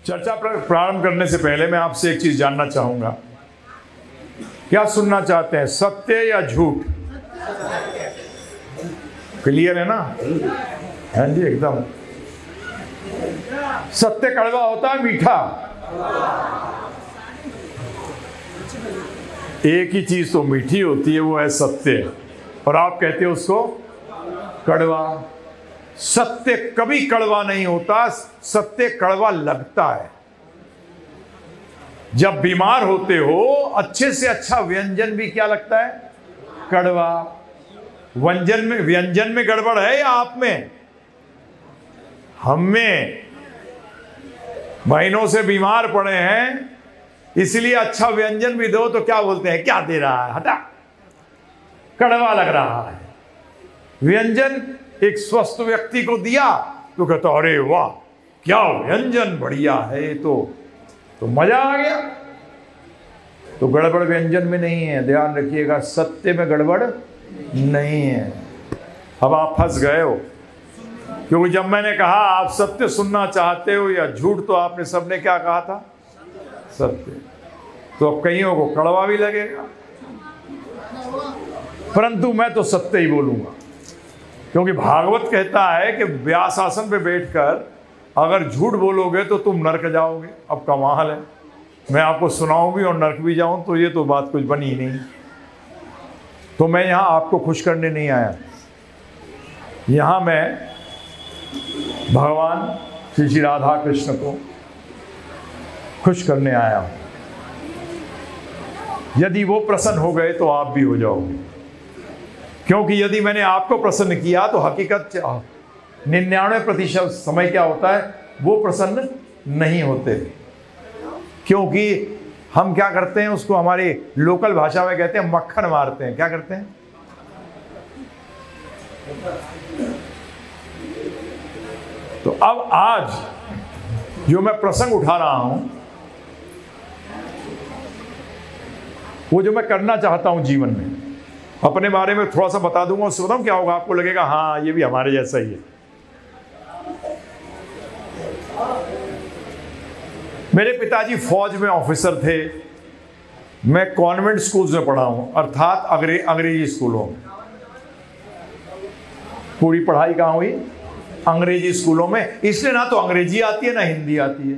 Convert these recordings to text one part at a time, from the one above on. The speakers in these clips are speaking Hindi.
चर्चा प्रारंभ करने से पहले मैं आपसे एक चीज जानना चाहूंगा। क्या सुनना चाहते हैं, सत्य या झूठ? क्लियर है ना? हाँ जी, एकदम। सत्य कड़वा होता है, मीठा? एक ही चीज तो मीठी होती है, वो है सत्य, और आप कहते हो उसको कड़वा। सत्य कभी कड़वा नहीं होता, सत्य कड़वा लगता है। जब बीमार होते हो, अच्छे से अच्छा व्यंजन भी क्या लगता है? कड़वा। व्यंजन में गड़बड़ है या आप में? हम में महीनों से बीमार पड़े हैं, इसलिए अच्छा व्यंजन भी दो तो क्या बोलते हैं, क्या दे रहा है, हटा, कड़वा लग रहा है। व्यंजन एक स्वस्थ व्यक्ति को दिया तो कहता अरे वाह क्या व्यंजन बढ़िया है, तो मजा आ गया। तो गड़बड़ व्यंजन में नहीं है, ध्यान रखिएगा, सत्य में गड़बड़ नहीं है। अब आप फंस गए हो, क्योंकि जब मैंने कहा आप सत्य सुनना चाहते हो या झूठ, तो आपने सबने क्या कहा था? सत्य। तो अब कईयों को कड़वा भी लगेगा, परंतु मैं तो सत्य ही बोलूंगा, क्योंकि भागवत कहता है कि व्यासासन पे बैठकर अगर झूठ बोलोगे तो तुम नरक जाओगे। अब कमाल है, मैं आपको सुनाऊं भी और नरक भी जाऊं, तो ये तो बात कुछ बनी ही नहीं। तो मैं यहां आपको खुश करने नहीं आया, यहां मैं भगवान श्री राधा कृष्ण को खुश करने आया हूं। यदि वो प्रसन्न हो गए तो आप भी हो जाओगे, क्योंकि यदि मैंने आपको प्रसन्न किया तो हकीकत 99% समय क्या होता है, वो प्रसन्न नहीं होते। क्योंकि हम क्या करते हैं, उसको हमारी लोकल भाषा में कहते हैं मक्खन मारते हैं। क्या करते हैं? तो अब आज जो मैं प्रसंग उठा रहा हूं, वो जो मैं करना चाहता हूं जीवन में, अपने बारे में थोड़ा सा बता दूंगा, उससे बताऊं क्या होगा, आपको लगेगा हाँ ये भी हमारे जैसा ही है। मेरे पिताजी फौज में ऑफिसर थे, मैं कॉन्वेंट स्कूल्स में पढ़ा हूं, अर्थात अंग्रेजी स्कूलों में। पूरी पढ़ाई कहाँ हुई? अंग्रेजी स्कूलों में। इसलिए ना तो अंग्रेजी आती है ना हिंदी आती है।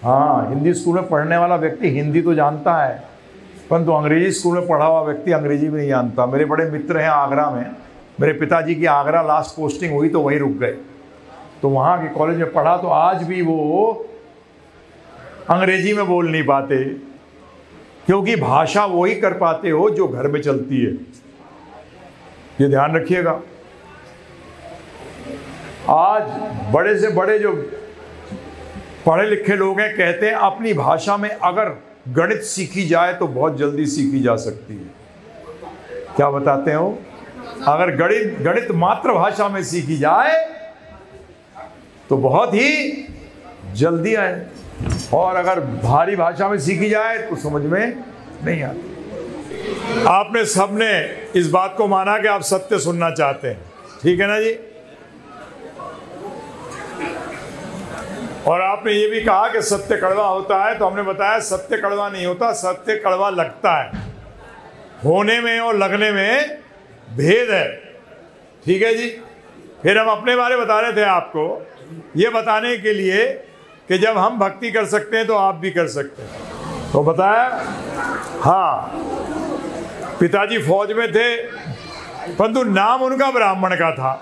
हाँ, हिंदी स्कूल में पढ़ने वाला व्यक्ति हिंदी तो जानता है, परंतु अंग्रेजी स्कूल में पढ़ा हुआ व्यक्ति अंग्रेजी भी नहीं जानता। मेरे बड़े मित्र हैं आगरा में, मेरे पिताजी की आगरा लास्ट पोस्टिंग हुई तो वहीं रुक गए, तो वहाँ के कॉलेज में पढ़ा, तो आज भी वो अंग्रेजी में बोल नहीं पाते, क्योंकि भाषा वही कर पाते हो जो घर में चलती है। ये ध्यान रखिएगा। आज बड़े से बड़े जो पढ़े लिखे लोग हैं कहते हैं अपनी भाषा में अगर गणित सीखी जाए तो बहुत जल्दी सीखी जा सकती है। क्या बताते हो? अगर गणित मातृभाषा में सीखी जाए तो बहुत ही जल्दी आए, और अगर भारी भाषा में सीखी जाए तो समझ में नहीं आती। आपने सबने इस बात को माना कि आप सत्य सुनना चाहते हैं, ठीक है ना जी? और आपने ये भी कहा कि सत्य कड़वा होता है, तो हमने बताया सत्य कड़वा नहीं होता, सत्य कड़वा लगता है। होने में और लगने में भेद है, ठीक है जी? फिर हम अपने बारे बता रहे थे आपको, ये बताने के लिए कि जब हम भक्ति कर सकते हैं तो आप भी कर सकते हैं। तो बताया, हाँ, पिताजी फौज में थे, परंतु नाम उनका ब्राह्मण का था।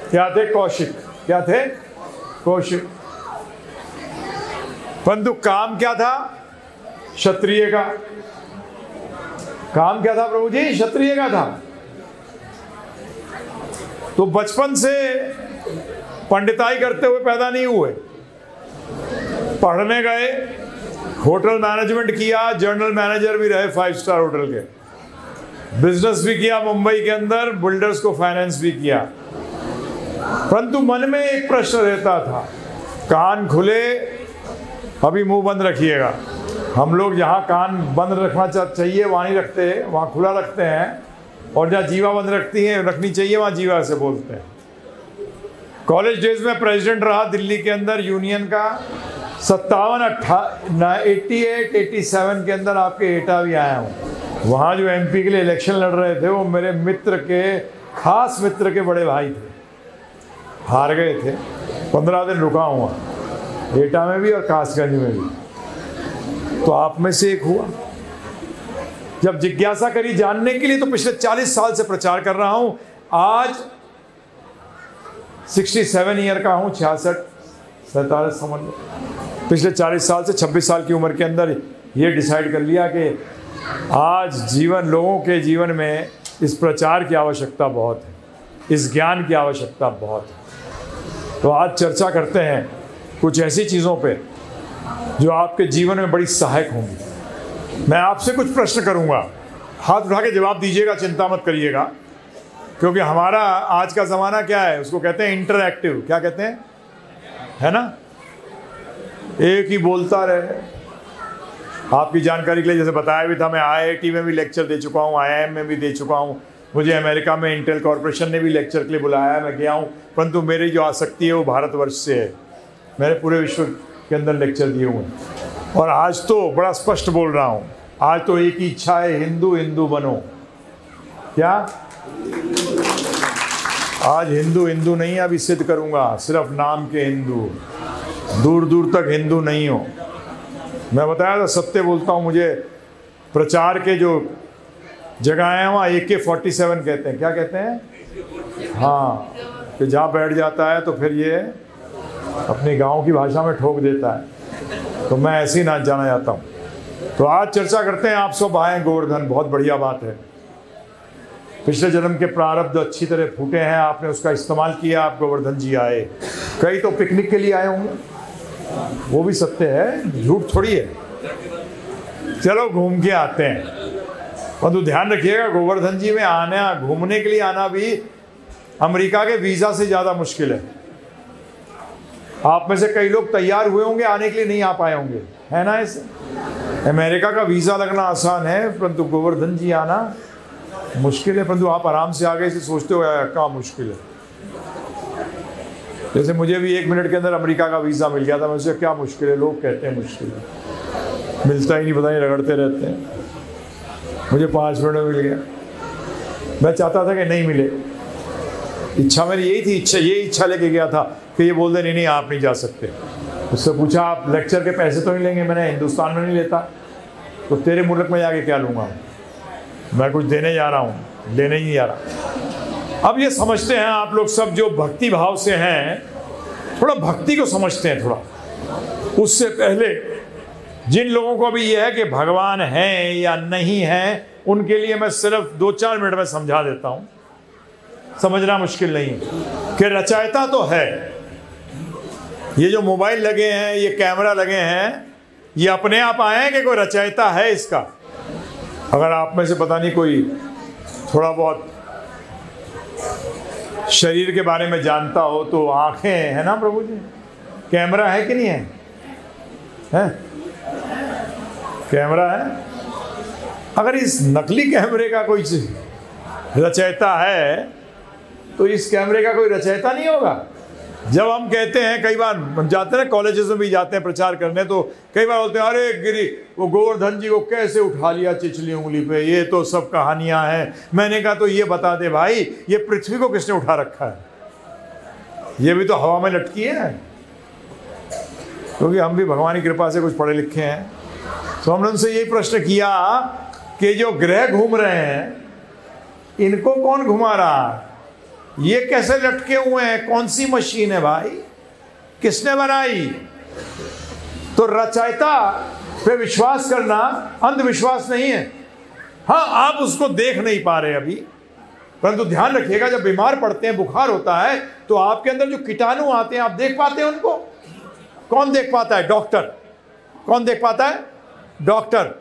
क्या थे? कौशिक। क्या थे? कौशिक। परंतु काम क्या था? क्षत्रिय का। काम क्या था प्रभु जी? क्षत्रिय का था। तो बचपन से पंडिताई करते हुए पैदा नहीं हुए, पढ़ने गए, होटल मैनेजमेंट किया, जनरल मैनेजर भी रहे 5 स्टार होटल के, बिजनेस भी किया मुंबई के अंदर, बिल्डर्स को फाइनेंस भी किया। परंतु मन में एक प्रश्न रहता था, कान खुले, अभी मुंह बंद रखिएगा। हम लोग जहाँ कान बंद रखना चाहिए वहाँ नहीं रखते, वहाँ खुला रखते हैं, और जहाँ जीवा बंद रखनी चाहिए वहाँ जीवा से बोलते हैं। कॉलेज डेज में प्रेसिडेंट रहा दिल्ली के अंदर यूनियन का। 87 के अंदर आपके एटा भी आया हूँ। वहाँ जो MP के लिए इलेक्शन लड़ रहे थे वो मेरे मित्र के, खास मित्र के बड़े भाई थे, हार गए थे। 15 दिन रुका हुआ एटा में भी और कासगंज में भी। तो आप में से एक हुआ। जब जिज्ञासा करी जानने के लिए, तो पिछले 40 साल से प्रचार कर रहा हूं। आज 67 ईयर का हूं, 67 समझ लो। पिछले 40 साल से 26 साल की उम्र के अंदर ये डिसाइड कर लिया कि आज लोगों के जीवन में इस प्रचार की आवश्यकता बहुत है, इस ज्ञान की आवश्यकता बहुत है। तो आज चर्चा करते हैं कुछ ऐसी चीज़ों पे जो आपके जीवन में बड़ी सहायक होंगी। मैं आपसे कुछ प्रश्न करूंगा, हाथ उठा के जवाब दीजिएगा, चिंता मत करिएगा, क्योंकि हमारा आज का ज़माना क्या है, उसको कहते हैं इंटरएक्टिव। क्या कहते हैं, है ना? एक ही बोलता रहे। आपकी जानकारी के लिए जैसे बताया भी था, मैं IIT में भी लेक्चर दे चुका हूँ, IIM में भी दे चुका हूँ। मुझे अमेरिका में इंटेल कॉरपोरेशन ने भी लेक्चर के लिए बुलाया है, मैं गया हूँ। परंतु मेरी जो आसक्ति है वो भारतवर्ष से है। मैंने पूरे विश्व के अंदर लेक्चर दिए हुए हैं। और आज तो बड़ा स्पष्ट बोल रहा हूँ, आज तो एक ही इच्छा है, हिंदू हिंदू बनो। क्या आज हिंदू हिंदू नहीं, अभी सिद्ध करूँगा, सिर्फ नाम के हिंदू, दूर दूर तक हिंदू नहीं हो। मैं बताया था, सत्य बोलता हूँ। मुझे प्रचार के जो जगह है वहाँ AK-47 कहते हैं। क्या कहते हैं? हाँ, कि जहाँ बैठ जाता है तो फिर ये अपनी गांव की भाषा में ठोक देता है। तो मैं ऐसे ही नाच जाना चाहता हूँ। तो आज चर्चा करते हैं, आप सब आए गोवर्धन, बहुत बढ़िया बात है। पिछले जन्म के प्रारब्ध अच्छी तरह फूटे हैं, आपने उसका इस्तेमाल किया, आप गोवर्धन जी आए। कई तो पिकनिक के लिए आए होंगे, वो भी सत्य है, झूठ थोड़ी है। चलो घूम के आते हैं। परंतु ध्यान रखिएगा, गोवर्धन जी में आना, घूमने के लिए आना भी अमेरिका के वीज़ा से ज़्यादा मुश्किल है। आप में से कई लोग तैयार हुए होंगे आने के लिए, नहीं आ पाए होंगे, है ना? ऐसे अमेरिका का वीज़ा लगना आसान है, परंतु गोवर्धन जी आना मुश्किल है। परंतु आप आराम से आ गए, इसे सोचते हो क्या मुश्किल है। जैसे मुझे भी 1 मिनट के अंदर अमेरिका का वीज़ा मिल गया था। मैं सोचा क्या मुश्किल है, लोग कहते हैं मुश्किल है, मिलता ही नहीं, पता नहीं रगड़ते रहते हैं। मुझे 5 मिनट में मिल गया। मैं चाहता था कि नहीं मिले, इच्छा मेरी यही थी, ये इच्छा लेके गया था कि ये बोल दे नहीं आप नहीं जा सकते। उससे पूछा आप लेक्चर के पैसे तो नहीं लेंगे? मैंने हिंदुस्तान में नहीं लेता, तो तेरे मुल्क में जाके क्या लूँगा? मैं कुछ देने जा रहा हूँ, लेने ही जा रहा। अब ये समझते हैं आप लोग सब जो भक्ति भाव से हैं, थोड़ा भक्ति को समझते हैं। थोड़ा उससे पहले जिन लोगों को अभी यह है कि भगवान है या नहीं है, उनके लिए मैं सिर्फ 2-4 मिनट में समझा देता हूँ। समझना मुश्किल नहीं है कि रचयिता तो है। ये जो मोबाइल लगे हैं, ये कैमरा लगे हैं, ये अपने आप आए हैं कि कोई रचयिता है इसका? अगर आप में से पता नहीं कोई थोड़ा बहुत शरीर के बारे में जानता हो तो आंखें है ना प्रभु जी, कैमरा है कि नहीं है? कैमरा है। अगर इस नकली कैमरे का कोई रचयिता है तो इस कैमरे का कोई रचयिता नहीं होगा। जब हम कहते हैं, कई बार हम जाते हैं कॉलेजेस में भी जाते हैं प्रचार करने, तो कई बार बोलते हैं अरे गिरी वो गोवर्धन जी को कैसे उठा लिया चिचली उंगली पे, ये तो सब कहानियां हैं। मैंने कहा तो ये बता दे भाई, ये पृथ्वी को किसने उठा रखा है? ये भी तो हवा में लटकी है। क्योंकि हम भी भगवान की कृपा से कुछ पढ़े लिखे हैं, तो हमने उनसे यही प्रश्न किया कि जो ग्रह घूम रहे हैं इनको कौन घुमा रहा है? ये कैसे लटके हुए हैं? कौन सी मशीन है भाई? किसने बनाई? तो रचयिता पे विश्वास करना अंधविश्वास नहीं है। हाँ, आप उसको देख नहीं पा रहे अभी, परंतु ध्यान रखिएगा, जब बीमार पड़ते हैं, बुखार होता है, तो आपके अंदर जो कीटाणु आते हैं आप देख पाते हैं उनको? कौन देख पाता है? डॉक्टर। कौन देख पाता है? डॉक्टर।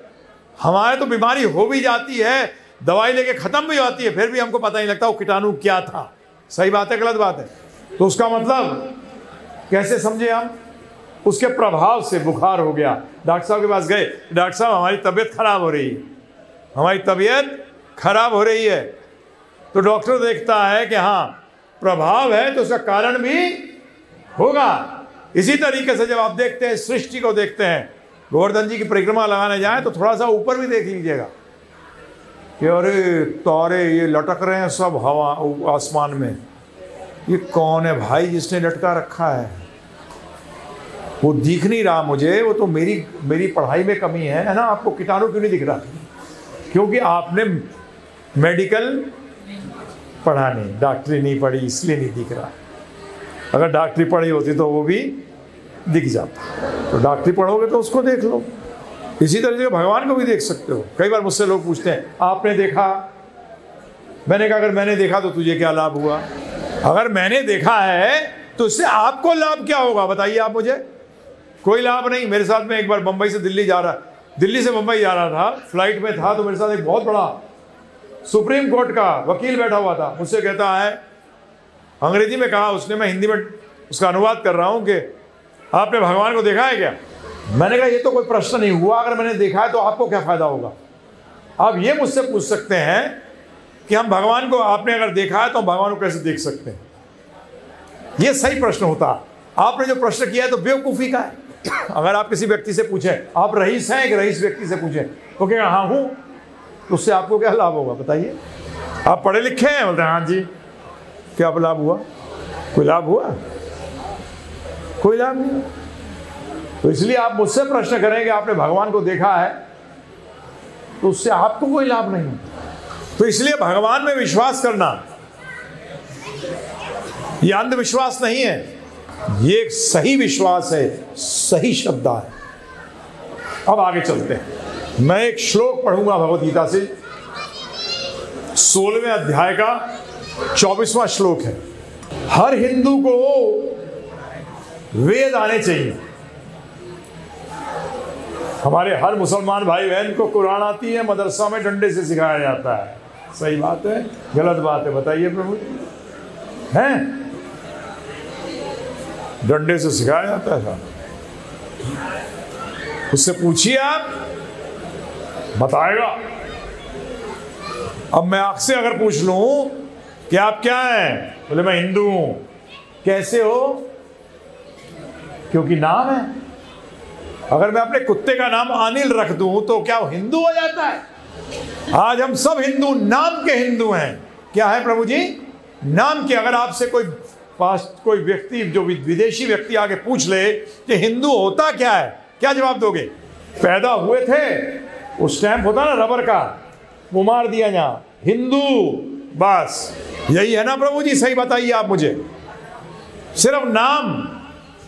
हमारे तो बीमारी हो भी जाती है, दवाई लेके खत्म भी होती है, फिर भी हमको पता नहीं लगता वो कीटाणु क्या था। सही बात है गलत बात है? तो उसका मतलब कैसे समझे हम? उसके प्रभाव से बुखार हो गया, डॉक्टर साहब के पास गए, डॉक्टर साहब हमारी तबीयत खराब हो रही है, हमारी तबीयत खराब हो रही है। तो डॉक्टर देखता है कि हाँ प्रभाव है तो उसका कारण भी होगा। इसी तरीके से जब आप देखते हैं सृष्टि को, देखते हैं गोवर्धन जी की परिक्रमा लगाने जाए तो थोड़ा सा ऊपर भी देख लीजिएगा कि अरे तारे ये लटक रहे हैं सब हवा आसमान में, ये कौन है भाई जिसने लटका रखा है? वो दिख नहीं रहा मुझे, वो तो मेरी पढ़ाई में कमी है ना। आपको कीटाणु क्यों नहीं दिख रहा? क्योंकि आपने मेडिकल पढ़ा नहीं, डॉक्टरी नहीं पढ़ी, इसलिए नहीं दिख रहा। अगर डॉक्टरी पढ़ी होती तो वो भी दिख जाता। तो डॉक्टरी पढ़ोगे तो उसको देख लो। इसी तरीके से भगवान को भी देख सकते हो। कई बार मुझसे लोग पूछते हैं आपने देखा? मैंने कहा अगर मैंने देखा तो तुझे क्या लाभ हुआ? अगर मैंने देखा है तो इससे आपको लाभ क्या होगा बताइए आप मुझे। कोई लाभ नहीं। मेरे साथ में एक बार दिल्ली से मुंबई जा रहा था, फ्लाइट में था, तो मेरे साथ एक बहुत बड़ा सुप्रीम कोर्ट का वकील बैठा हुआ था। मुझसे कहता है, अंग्रेजी में कहा उसने, मैं हिंदी में उसका अनुवाद कर रहा हूं कि आपने भगवान को देखा है क्या? मैंने कहा ये तो कोई प्रश्न नहीं हुआ, अगर मैंने देखा है तो आपको क्या फायदा होगा? आप ये मुझसे पूछ सकते हैं कि हम भगवान को, आपने अगर देखा है तो हम भगवान को कैसे देख सकते हैं? ये सही प्रश्न होता। आपने जो प्रश्न किया है तो बेवकूफ़ी का है। अगर आप किसी व्यक्ति से पूछें आप रईस हैं, एक रईस व्यक्ति से पूछें तो कहेगा हाँ हूं, तो उससे आपको क्या लाभ होगा बताइए? आप पढ़े लिखे हैं? बोलते हैं हाँ जी। क्या लाभ हुआ? कोई लाभ हुआ? कोई लाभ नहीं। तो इसलिए आप मुझसे प्रश्न करेंगे आपने भगवान को देखा है, तो उससे आपको कोई लाभ नहीं। तो इसलिए भगवान में विश्वास करना ये अंधविश्वास नहीं है, ये एक सही विश्वास है, सही श्रद्धा है। अब आगे चलते हैं। मैं एक श्लोक पढ़ूंगा भगवद गीता से, 16वें अध्याय का 24वां श्लोक है। हर हिंदू को वेद आने चाहिए। हमारे हर मुसलमान भाई बहन को कुरान आती है, मदरसा में डंडे से सिखाया जाता है। सही बात है गलत बात है बताइए प्रभु? हैं? डंडे से सिखाया जाता था। उससे पूछिए आप, बताएगा। अब मैं आपसे अगर पूछ लूं कि आप क्या हैं, बोले मैं हिंदू हूं। कैसे हो? क्योंकि नाम है। अगर मैं अपने कुत्ते का नाम अनिल रख दूं तो क्या वो हिंदू हो जाता है? आज हम सब हिंदू नाम के हिंदू हैं। क्या है प्रभु जी? नाम के। अगर आपसे कोई व्यक्ति, जो विदेशी व्यक्ति आके पूछ ले कि हिंदू होता क्या है, क्या जवाब दोगे? पैदा हुए थे, वो स्टैंप होता ना रबर का, वो मार दिया यहां हिंदू, बस यही है ना प्रभु जी? सही बताइए आप मुझे। सिर्फ नाम,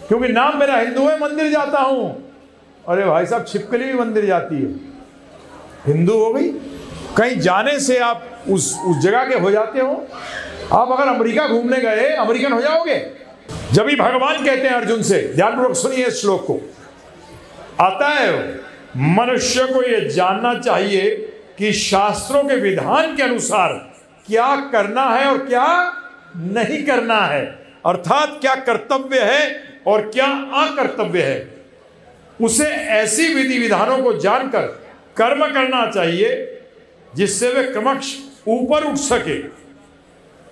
क्योंकि नाम मेरा हिंदू है, मंदिर जाता हूं। अरे भाई साहब छिपकली भी मंदिर जाती है, हिंदू हो गई। कहीं जाने से आप उस जगह के हो जाते हो? आप अगर अमेरिका घूमने गए अमेरिकन हो जाओगे? जब भी भगवान कहते हैं अर्जुन से, ध्यानपूर्वक सुनिए इस श्लोक को, आता है मनुष्य को यह जानना चाहिए कि शास्त्रों के विधान के अनुसार क्या करना है और क्या नहीं करना है, अर्थात क्या कर्तव्य है और क्या अकर्तव्य है। उसे ऐसी विधि विधानों को जानकर कर्म करना चाहिए जिससे वे क्रमश ऊपर उठ सके।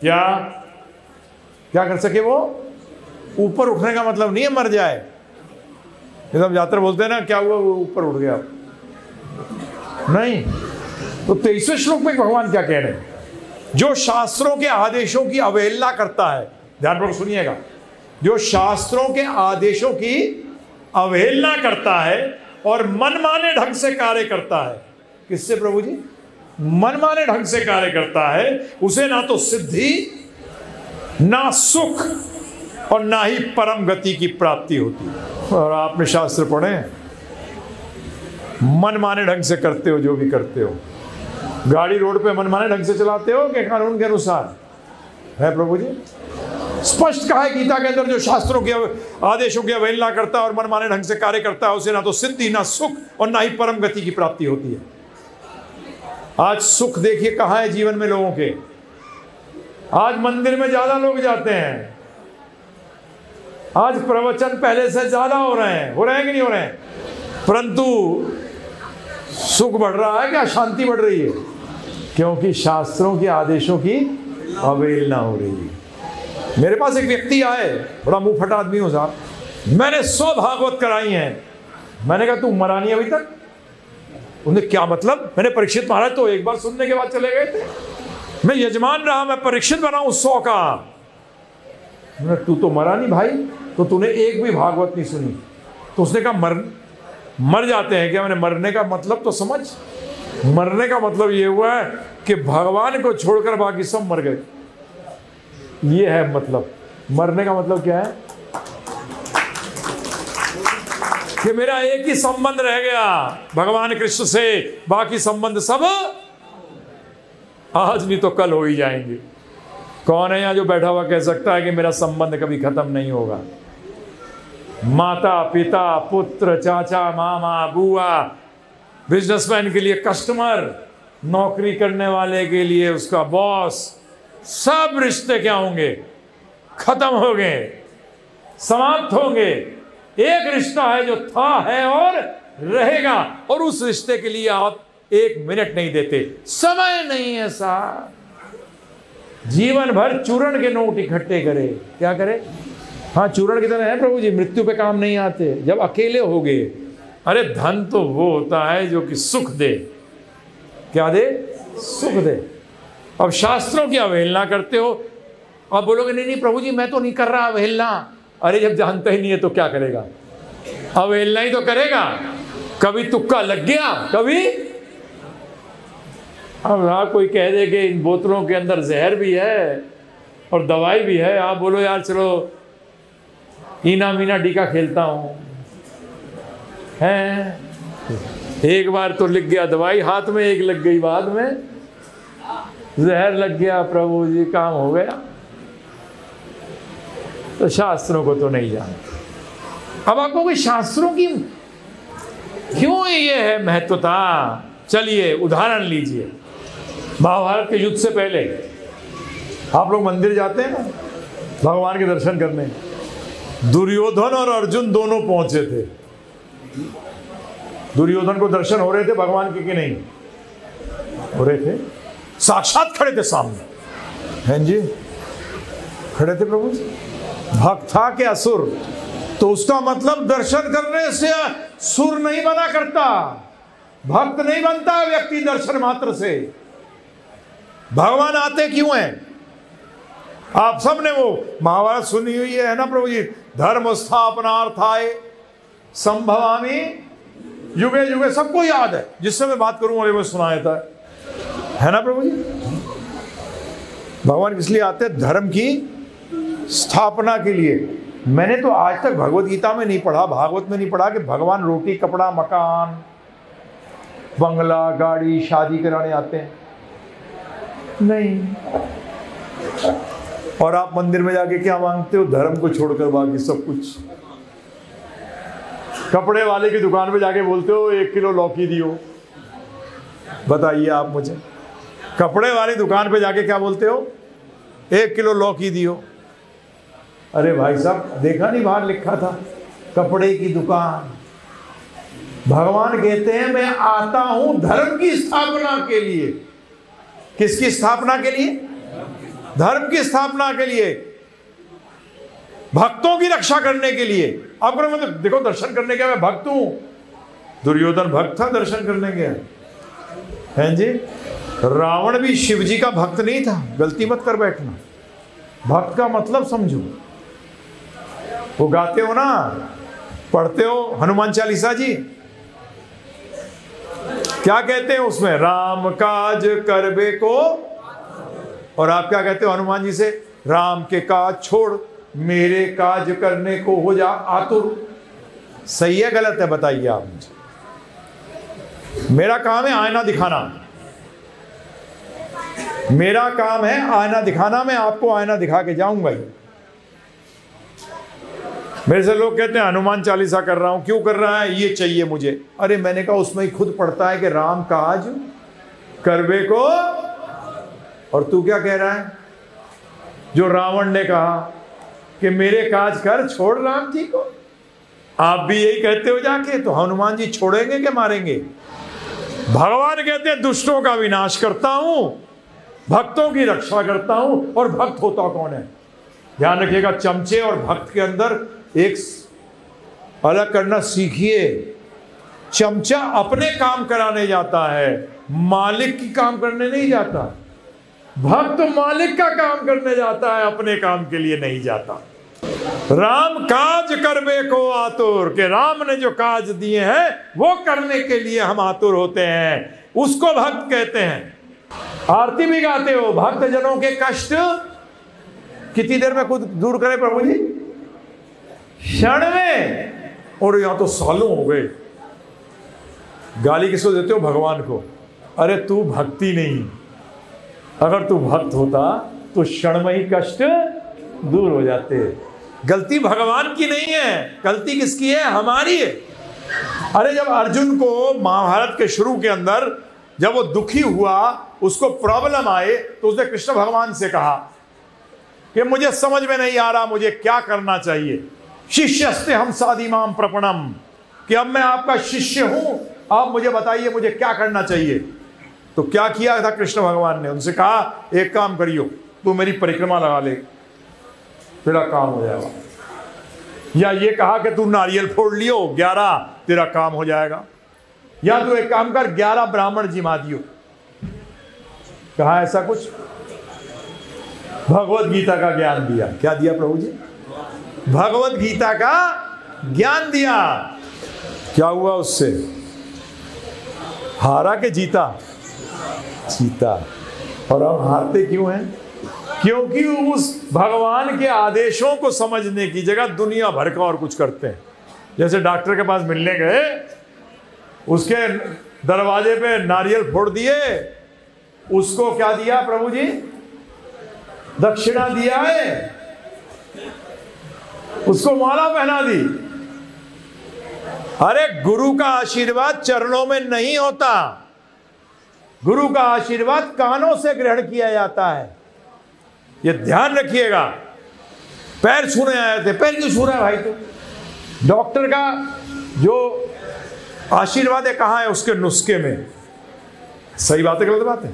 क्या कर सके? वो ऊपर उठने का मतलब नहीं है मर जाए। जब यात्रा बोलते हैं ना क्या हुआ, वो ऊपर उठ गया, नहीं। तो 23वें श्लोक में भगवान क्या कह रहे हैं? जो शास्त्रों के आदेशों की अवहेलना करता है, ध्यानपूर्वक सुनिएगा, जो शास्त्रों के आदेशों की अवहेलना करता है और मनमाने ढंग से कार्य करता है। किससे प्रभु जी? मनमाने ढंग से कार्य करता है, उसे ना तो सिद्धि, ना सुख और ना ही परम गति की प्राप्ति होती है। और आपने शास्त्र पढ़े, मनमाने ढंग से करते हो जो भी करते हो। गाड़ी रोड पे मनमाने ढंग से चलाते हो कि कानून के अनुसार है प्रभु जी? स्पष्ट कहा है गीता के अंदर, जो शास्त्रों के आदेशों की अवहेलना करता है और मनमाने ढंग से कार्य करता है, उसे ना तो सिद्धि, ना सुख और ना ही परम गति की प्राप्ति होती है। आज सुख देखिए कहाँ है जीवन में लोगों के। आज मंदिर में ज्यादा लोग जाते हैं, आज प्रवचन पहले से ज्यादा हो रहे हैं कि नहीं हो रहे हैं? परंतु सुख बढ़ रहा है क्या शांति बढ़ रही है? क्योंकि शास्त्रों के आदेशों की अवहेलना हो रही है। मेरे पास एक व्यक्ति आए, बड़ा मुंह फटा आदमी हूं साहब, मैंने 100 भागवत कराई हैं। मैंने कहा तू मरा नहीं अभी तक? उन्हें क्या मतलब? मैंने परीक्षित महाराज तो एक बार सुनने के बाद चले गए थे, मैं यजमान रहा, मैं परीक्षित बना हूं 100 का। तू तो मरा नहीं भाई, तो तूने एक भी भागवत नहीं सुनी। तो उसने कहा मर जाते हैं क्या? मैंने मरने का मतलब तो समझ। मरने का मतलब ये हुआ है कि भगवान को छोड़कर बाकी सब मर गए, ये है मतलब। मरने का मतलब क्या है? कि मेरा एक ही संबंध रह गया भगवान कृष्ण से, बाकी संबंध सब आज नहीं तो कल हो ही जाएंगे। कौन है यहां जो बैठा हुआ कह सकता है कि मेरा संबंध कभी खत्म नहीं होगा? माता पिता पुत्र चाचा मामा बुआ, बिजनेसमैन के लिए कस्टमर, नौकरी करने वाले के लिए उसका बॉस, सब रिश्ते क्या होंगे? खत्म हो गए, समाप्त होंगे। एक रिश्ता है जो था, है और रहेगा, और उस रिश्ते के लिए आप 1 मिनट नहीं देते, समय नहीं है साहब। जीवन भर चूरण के नोट इकट्ठे करे, क्या करे? हाँ, चूरण की तरह है प्रभु जी, मृत्यु पे काम नहीं आते। जब अकेले हो गए, अरे धन तो वो होता है जो कि सुख दे। क्या दे? सुख दे। अब शास्त्रों की अवहेलना करते हो, अब बोलोगे नहीं नहीं प्रभु जी मैं तो नहीं कर रहा अवहेलना। अरे जब जानता ही नहीं है तो क्या करेगा? अवहेलना ही तो करेगा। कभी तुक्का लग गया, कभी अब कोई कह दे कि इन बोतलों के अंदर जहर भी है और दवाई भी है, आप बोलो यार चलो ईना मीना डीका खेलता हूं, है एक बार तो लिख गया दवाई हाथ में, एक लग गई बाद में जहर लग गया, प्रभु जी काम हो गया। तो शास्त्रों को तो नहीं जानते। अब आपको कोई शास्त्रों की क्यों ये है महत्वता? चलिए उदाहरण लीजिए, महाभारत के युद्ध से पहले आप लोग मंदिर जाते हैं ना भगवान के दर्शन करने, दुर्योधन और अर्जुन दोनों पहुंचे थे। दुर्योधन को दर्शन हो रहे थे भगवान के कि नहीं हो रहे थे? साक्षात खड़े थे सामने, हैं जी, खड़े थे प्रभु। भक्त था कि असुर? तो उसका मतलब दर्शन करने से सुर नहीं बना करता, भक्त नहीं बनता व्यक्ति दर्शन मात्र से। भगवान आते क्यों हैं? आप सब ने वो महाभारत सुनी हुई है ना प्रभु जी, धर्म स्थापनार्थाय संभवामि युगे युगे, सबको याद है, जिससे मैं बात करूं और वो सुनाया था, है ना प्रभु जी? भगवान किस लिए आते हैं? धर्म की स्थापना के लिए। मैंने तो आज तक भगवत गीता में नहीं पढ़ा, भागवत में नहीं पढ़ा कि भगवान रोटी कपड़ा मकान बंगला गाड़ी शादी कराने आते हैं, नहीं। और आप मंदिर में जाके क्या मांगते हो? धर्म को छोड़कर बाकी सब कुछ। कपड़े वाले की दुकान पे जाके बोलते हो 1 किलो लौकी दियो। बताइए आप मुझे, कपड़े वाली दुकान पे जाके क्या बोलते हो? 1 किलो लौकी दियो। अरे भाई साहब, देखा नहीं बाहर लिखा था कपड़े की दुकान? भगवान कहते हैं मैं आता हूं धर्म की स्थापना के लिए। किसकी स्थापना के लिए? धर्म की स्थापना के लिए, भक्तों की रक्षा करने के लिए। आपको मतलब देखो, दर्शन करने गया, मैं भक्त हूं। दुर्योधन भक्त था, दर्शन करने गया, हैं जी। रावण भी शिव जी का भक्त नहीं था, गलती मत कर बैठना। भक्त का मतलब समझो, वो गाते हो ना, पढ़ते हो हनुमान चालीसा जी, क्या कहते हैं उसमें? राम काज करबे को, और आप क्या कहते हो हनुमान जी से? राम के काज छोड़ मेरे काज करने को हो जा आतुर। सही है गलत है बताइए आप मुझे? मेरा काम है आईना दिखाना, मेरा काम है आईना दिखाना, मैं आपको आईना दिखा के जाऊंगा ही। मेरे से लोग कहते हैं हनुमान चालीसा कर रहा हूं, क्यों कर रहा है? ये चाहिए मुझे। अरे मैंने कहा उसमें ही खुद पढ़ता है कि राम काज करबे को, और तू क्या कह रहा है? जो रावण ने कहा कि मेरे काज कर छोड़ राम जी को, आप भी यही कहते हो जाके, तो हनुमान जी छोड़ेंगे कि मारेंगे? भगवान कहते हैं दुष्टों का विनाश करता हूं, भक्तों की रक्षा करता हूं। और भक्त होता कौन है? ध्यान रखिएगा, चमचे और भक्त के अंदर एक अलग करना सीखिए। चमचा अपने काम कराने जाता है, मालिक की काम करने नहीं जाता। भक्त मालिक का काम करने जाता है, अपने काम के लिए नहीं जाता। राम काज करबे को आतुर, के राम ने जो काज दिए हैं वो करने के लिए हम आतुर होते हैं, उसको भक्त कहते हैं। आरती भी गाते हो, भक्त जनों के कष्ट कितनी देर में खुद दूर करे प्रभु जी? क्षण में। और यहां तो सालों हो गए। गाली किसको देते हो? भगवान को। अरे तू भक्ति नहीं, अगर तू भक्त होता तो क्षण में ही कष्ट दूर हो जाते। गलती भगवान की नहीं है, गलती किसकी है? हमारी है। अरे जब अर्जुन को महाभारत के शुरू के अंदर जब वो दुखी हुआ, उसको प्रॉब्लम आए, तो उसने कृष्ण भगवान से कहा कि मुझे समझ में नहीं आ रहा, मुझे क्या करना चाहिए। शिष्यस्ते हम साधिमाम प्रपणम, कि अब मैं आपका शिष्य हूं, आप मुझे बताइए मुझे क्या करना चाहिए। तो क्या किया था कृष्ण भगवान ने? उनसे कहा एक काम करियो, तू मेरी परिक्रमा लगा ले, तेरा काम हो जाएगा। या ये कहा कि तू नारियल फोड़ लियो 11, तेरा काम हो जाएगा। या तू एक काम कर 11 ब्राह्मण जिमा दियो। कहा ऐसा कुछ? भगवत गीता का ज्ञान दिया। क्या दिया प्रभु जी? भगवत गीता का ज्ञान दिया। क्या हुआ उससे? हारा के जीता? जीता। और हम हारते क्यों हैं? क्योंकि उस भगवान के आदेशों को समझने की जगह दुनिया भर का और कुछ करते हैं। जैसे डॉक्टर के पास मिलने गए, उसके दरवाजे पे नारियल फोड़ दिए, उसको क्या दिया प्रभु जी? दक्षिणा दिया है, उसको माला पहना दी। अरे गुरु का आशीर्वाद चरणों में नहीं होता, गुरु का आशीर्वाद कानों से ग्रहण किया जाता है। ये ध्यान रखिएगा। पैर छूने आए थे, पैर क्यों छू रहा है भाई? तो डॉक्टर का जो आशीर्वाद है कहाँ है? उसके नुस्खे में। सही बात है गलत बात है?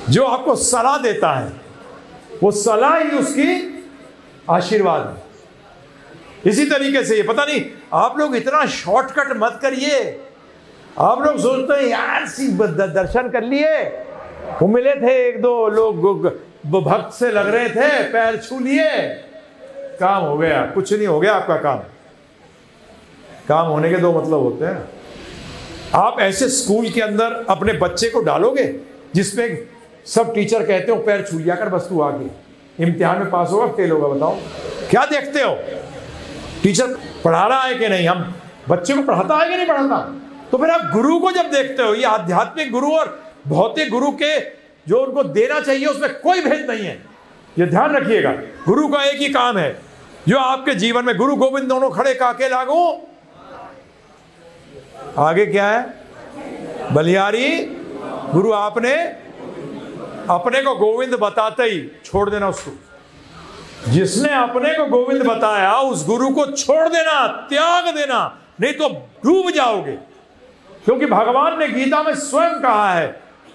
जो आपको सलाह देता है वो सलाह ही उसकी आशीर्वाद है। इसी तरीके से ये पता नहीं, आप लोग इतना शॉर्टकट मत करिए। आप लोग सोचते हैं यार दर्शन कर लिए, वो मिले थे एक दो लोग भक्त से लग रहे थे, पैर छू लिए, काम हो गया। कुछ नहीं हो गया आपका काम। काम होने के दो मतलब होते हैं। आप ऐसे स्कूल के अंदर अपने बच्चे को डालोगे जिसमें सब टीचर कहते हो पैर छू लिया कर बस तू आगे, इम्तिहान में पास होगा फेल होगा? बताओ क्या देखते हो? टीचर पढ़ा रहा है कि नहीं, हम बच्चे को पढ़ाता है कि नहीं पढ़ाता? तो फिर आप गुरु को जब देखते हो, ये आध्यात्मिक गुरु और भौतिक गुरु के जो उनको देना चाहिए उसमें कोई भेद नहीं है। ये ध्यान रखिएगा। गुरु का एक ही काम है जो आपके जीवन में, गुरु गोविंद दोनों खड़े काके लागू। आगे क्या है? बलिहारी गुरु आपने अपने को गोविंद बताते ही छोड़ देना उसको। जिसने अपने को गोविंद बताया उस गुरु को छोड़ देना, त्याग देना, नहीं तो डूब जाओगे। क्योंकि भगवान ने गीता में स्वयं कहा है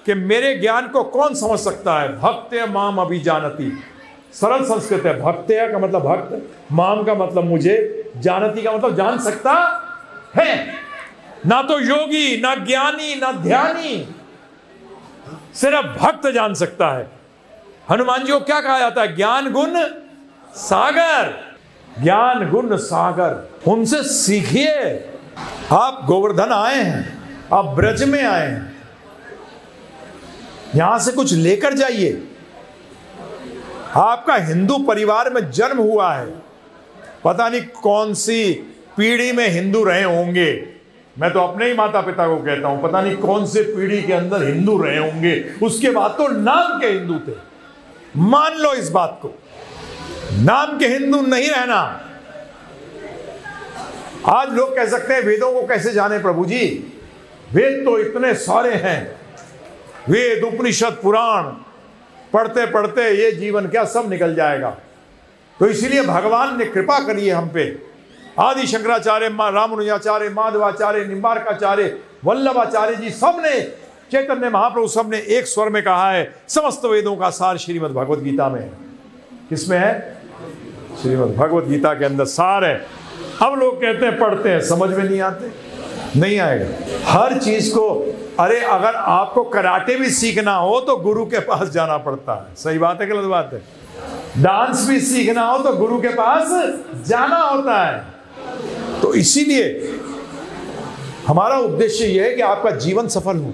कि मेरे ज्ञान को कौन समझ सकता है? भक्त्या माम अभिजानति। सरल संस्कृत है। भक्त्या का मतलब भक्त, माम का मतलब मुझे, जानती का मतलब जान सकता है। ना तो योगी, ना ज्ञानी, ना ध्यानी, सिर्फ भक्त जान सकता है। हनुमान जी को क्या कहा जाता है? ज्ञान गुण सागर। ज्ञान गुण सागर, उनसे सीखिए। आप गोवर्धन आए हैं, आप ब्रज में आए हैं, यहां से कुछ लेकर जाइए। आपका हिंदू परिवार में जन्म हुआ है, पता नहीं कौन सी पीढ़ी में हिंदू रहे होंगे। मैं तो अपने ही माता पिता को कहता हूं, पता नहीं कौन से पीढ़ी के अंदर हिंदू रहे होंगे, उसके बाद तो नाम के हिंदू थे। मान लो इस बात को, नाम के हिंदू नहीं रहना। आज लोग कह सकते हैं वेदों को कैसे जाने प्रभु जी? वेद तो इतने सारे हैं, वेद उपनिषद पुराण पढ़ते पढ़ते ये जीवन क्या सब निकल जाएगा। तो इसीलिए भगवान ने कृपा करी है हम पे। आदि शंकराचार्य, रामानुजाचार्य, माधवाचार्य, निम्बार्काचार्य, वल्लभाचार्य जी सबने, चैतन्य महाप्रभु सबने एक स्वर में कहा है समस्त वेदों का सार श्रीमद् भगवद गीता में है। किसमें है? श्रीमद् भगवत गीता के अंदर सार है। हम लोग कहते हैं पढ़ते हैं, समझ में नहीं आते, नहीं आएगा हर चीज को। अरे अगर आपको कराटे भी सीखना हो तो गुरु के पास जाना पड़ता है, सही बात है गलत बात है? डांस भी सीखना हो तो गुरु के पास जाना होता है। तो इसीलिए हमारा उद्देश्य यह है कि आपका जीवन सफल हो।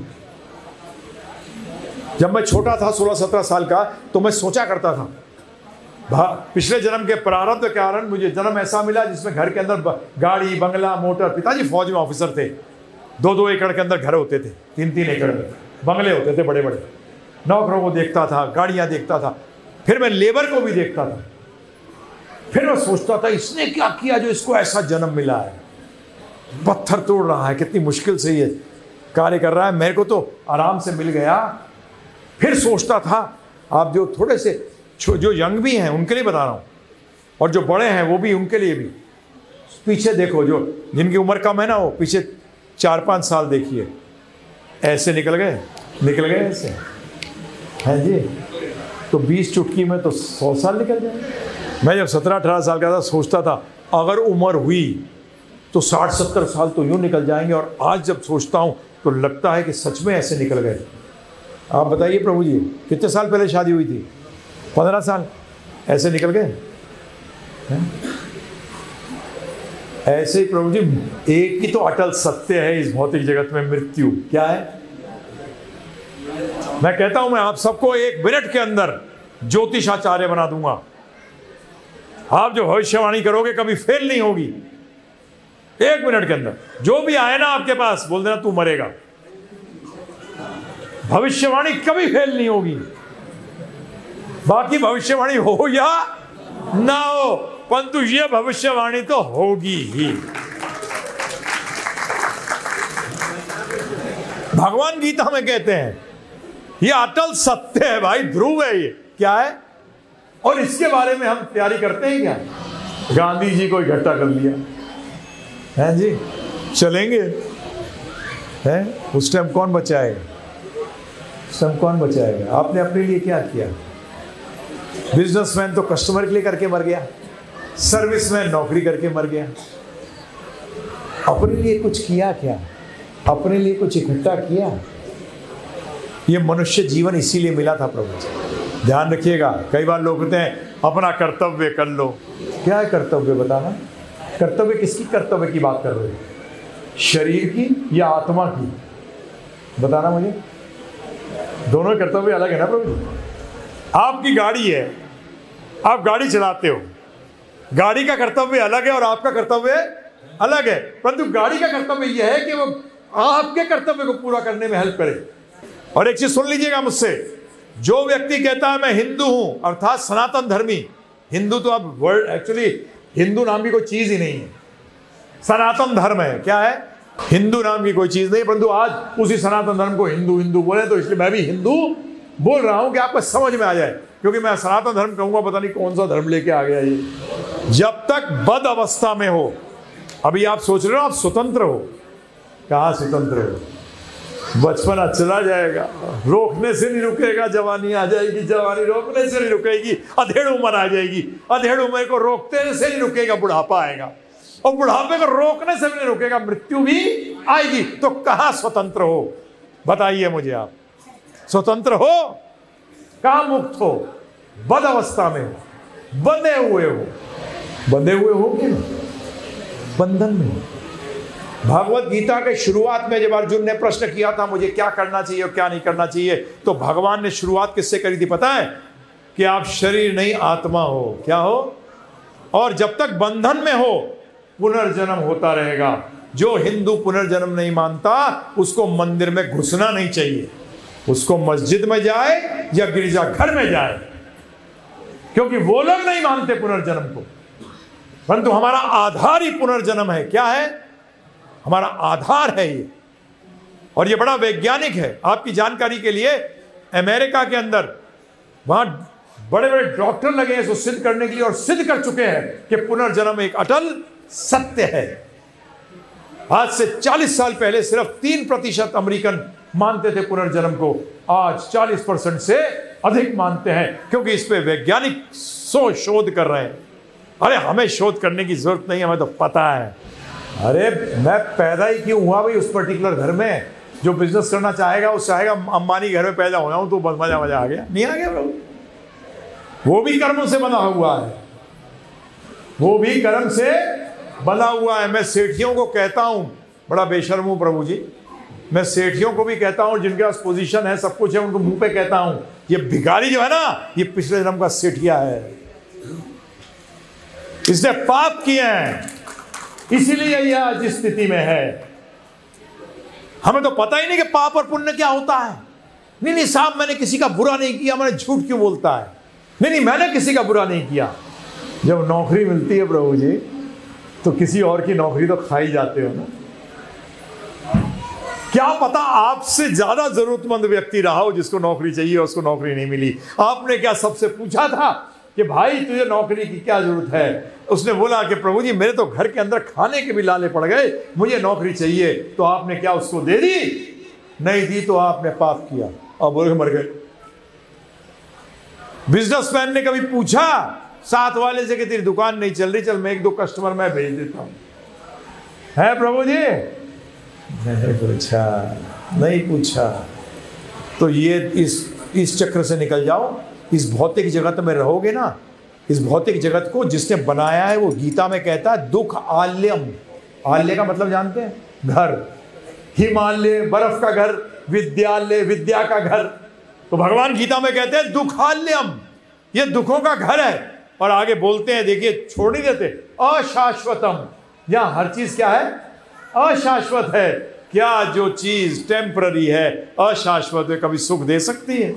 जब मैं छोटा था 16-17 साल का, तो मैं सोचा करता था पिछले जन्म के प्रारब्ध के कारण मुझे जन्म ऐसा मिला जिसमें घर के अंदर गाड़ी बंगला मोटर, पिताजी फौज में ऑफिसर थे, 2-2 एकड़ के अंदर घर होते थे, 3-3 एकड़ में बंगले होते थे बड़े बड़े। नौकरों को देखता था, गाड़ियां देखता था, फिर मैं लेबर को भी देखता था। फिर मैं सोचता था इसने क्या किया जो इसको ऐसा जन्म मिला है, पत्थर तोड़ रहा है, कितनी मुश्किल से ये कार्य कर रहा है, मेरे को तो आराम से मिल गया। फिर सोचता था, आप जो थोड़े से जो यंग भी हैं उनके लिए बता रहा हूं, और जो बड़े हैं वो भी, उनके लिए भी। पीछे देखो, जो जिनकी उम्र कम है ना, वो पीछे 4-5 साल देखिए, ऐसे निकल गए ऐसे, हैं जी। तो 20 चुटकी में तो 100 साल निकल जाए। मैं जब 17-18 साल का था सोचता था अगर उम्र हुई तो 60-70 साल तो यूं निकल जाएंगे, और आज जब सोचता हूं तो लगता है कि सच में ऐसे निकल गए। आप बताइए प्रभु जी, कितने साल पहले शादी हुई थी? 15 साल, ऐसे निकल गए। ऐसे ही प्रभु जी, एक ही तो अटल सत्य है इस भौतिक जगत में, मृत्यु। क्या है? मैं कहता हूं मैं आप सबको 1 मिनट के अंदर ज्योतिषाचार्य बना दूंगा। आप जो भविष्यवाणी करोगे कभी फेल नहीं होगी। 1 मिनट के अंदर जो भी आए ना आपके पास, बोल देना तू मरेगा। भविष्यवाणी कभी फेल नहीं होगी। बाकी भविष्यवाणी हो या ना हो, परंतु ये भविष्यवाणी तो होगी ही। भगवान गीता में कहते हैं ये अटल सत्य है भाई, ध्रुव है ये। क्या है? और इसके बारे में हम तैयारी करते हैं क्या? गांधी जी को इकट्ठा कर लिया है जी, चलेंगे हैं? उस टाइम कौन बचाएगा? उस टाइम कौन बचाएगा? आपने अपने लिए क्या किया? बिजनेसमैन तो कस्टमर के लिए करके मर गया, सर्विसमैन नौकरी करके मर गया। अपने लिए कुछ किया क्या? अपने लिए कुछ इकट्ठा किया? ये मनुष्य जीवन इसीलिए मिला था प्रभु जी। ध्यान रखिएगा, कई बार लोग कहते हैं अपना कर्तव्य कर लो। क्या है कर्तव्य? बताना। कर्तव्य किसकी कर्तव्य की बात कर रहे हो? शरीर की या आत्मा की? बताना मुझे। दोनों कर्तव्य अलग है ना प्रभु जी। आपकी गाड़ी है, आप गाड़ी चलाते हो, गाड़ी का कर्तव्य अलग है और आपका कर्तव्य अलग है, परंतु गाड़ी का कर्तव्य यह है कि वो आपके कर्तव्य को पूरा करने में हेल्प करे। और एक चीज सुन लीजिएगा मुझसे, जो व्यक्ति कहता है मैं हिंदू हूं, अर्थात सनातन धर्मी, हिंदू तो अब वर्ड, एक्चुअली हिंदू नाम की कोई चीज ही नहीं है, सनातन धर्म है। क्या है? हिंदू नाम की कोई चीज नहीं, परंतु आज उसी सनातन धर्म को हिंदू हिंदू बोले, तो इसलिए मैं भी हिंदू बोल रहा हूं कि आपको समझ में आ जाए, क्योंकि मैं सनातन धर्म कहूंगा पता नहीं कौन सा धर्म लेके आ गया ये। जब तक बद अवस्था में हो, अभी आप सोच रहे हो आप स्वतंत्र हो, कहां स्वतंत्र हो? बचपना चला जाएगा, रोकने से नहीं रुकेगा, जवानी आ जाएगी, जवानी रोकने से नहीं रुकेगी, अधेड़ उम्र आ जाएगी, अधेड़ उम्र को रोकने से नहीं रुकेगा, बुढ़ापा आएगा, और बुढ़ापे को रोकने से भी नहीं रुकेगा, मृत्यु भी आएगी। तो कहां स्वतंत्र हो? बताइए मुझे। आप स्वतंत्र हो? कहां मुक्त हो? बद अवस्था में हो, बंधे हुए हो। बंधे हुए हो कि बंधन में। भगवत गीता के शुरुआत में जब अर्जुन ने प्रश्न किया था मुझे क्या करना चाहिए और क्या नहीं करना चाहिए, तो भगवान ने शुरुआत किससे करी थी पता है? कि आप शरीर नहीं आत्मा हो। क्या हो? और जब तक बंधन में हो पुनर्जन्म होता रहेगा। जो हिंदू पुनर्जन्म नहीं मानता उसको मंदिर में घुसना नहीं चाहिए, उसको मस्जिद में जाए या गिरजाघर में जाए, क्योंकि वो लोग नहीं मानते पुनर्जन्म को, परंतु हमारा आधार ही पुनर्जन्म है। क्या है? हमारा आधार है ये, और ये बड़ा वैज्ञानिक है। आपकी जानकारी के लिए, अमेरिका के अंदर वहां बड़े बड़े डॉक्टर लगे हैं इसको सिद्ध करने के लिए, और सिद्ध कर चुके हैं कि पुनर्जन्म एक अटल सत्य है। आज से 40 साल पहले सिर्फ 3% अमेरिकन मानते थे पुनर्जन्म को, आज 40% से अधिक मानते हैं, क्योंकि इस पे वैज्ञानिक शोध कर रहे हैं। अरे हमें शोध करने की जरूरत नहीं, हमें तो पता है। अरे मैं पैदा ही क्यों हुआ भाई उस पर्टिकुलर घर में? जो बिजनेस करना चाहेगा वो चाहेगा अंबानी घर में पैदा हो जाऊं तो बस मजा मजा आ गया, नहीं आ गया प्रभु। वो भी कर्मों से बना हुआ है, वो भी कर्म से बना हुआ है। मैं सेठियों को कहता हूं, बड़ा बेशर्म हूं प्रभु जी, मैं सेठियों को भी कहता हूं जिनके पास पोजीशन है, सब कुछ है, उनको मुंह पे कहता हूं ये भिखारी जो है ना, ये पिछले जन्म का सेठिया है, इसने पाप किए हैं, इसीलिए यह आज इस स्थिति में है। हमें तो पता ही नहीं कि पाप और पुण्य क्या होता है। नहीं नहीं साहब मैंने किसी का बुरा नहीं किया, मैंने झूठ क्यों बोलता है? नहीं नहीं मैंने किसी का बुरा नहीं किया। जब नौकरी मिलती है प्रभु जी तो किसी और की नौकरी तो खा ही जाते हो ना। क्या पता आपसे ज्यादा जरूरतमंद व्यक्ति रहा हो जिसको नौकरी चाहिए, उसको नौकरी नहीं मिली। आपने क्या सबसे पूछा था कि भाई तुझे नौकरी की क्या जरूरत है? उसने बोला कि प्रभु जी मेरे तो घर के अंदर खाने के भी लाले पड़ गए, मुझे नौकरी चाहिए। तो आपने क्या उसको दे दी? नहीं दी तो आपने पाप किया और बोल के मर गए। बिजनेसमैन ने कभी पूछा साथ वाले से कि तेरी दुकान नहीं चल रही, चल मैं एक दो कस्टमर मैं भेज देता हूं, है प्रभु जी? नहीं पूछा। तो ये इस चक्र से निकल जाओ। इस भौतिक जगत में रहोगे ना, इस भौतिक जगत को जिसने बनाया है वो गीता में कहता है दुख आल्यम। आल्य का मतलब जानते हैं? घर। हिमालय बर्फ का घर, विद्यालय विद्या का घर। तो भगवान गीता में कहते हैं दुखाल्यम, ये दुखों का घर है। और आगे बोलते हैं, देखिए छोड़ नहीं देते, अशाश्वतम। यहां हर चीज क्या है? अशाश्वत है। क्या जो चीज टेम्पररी है, अशाश्वत है, कभी सुख दे सकती है?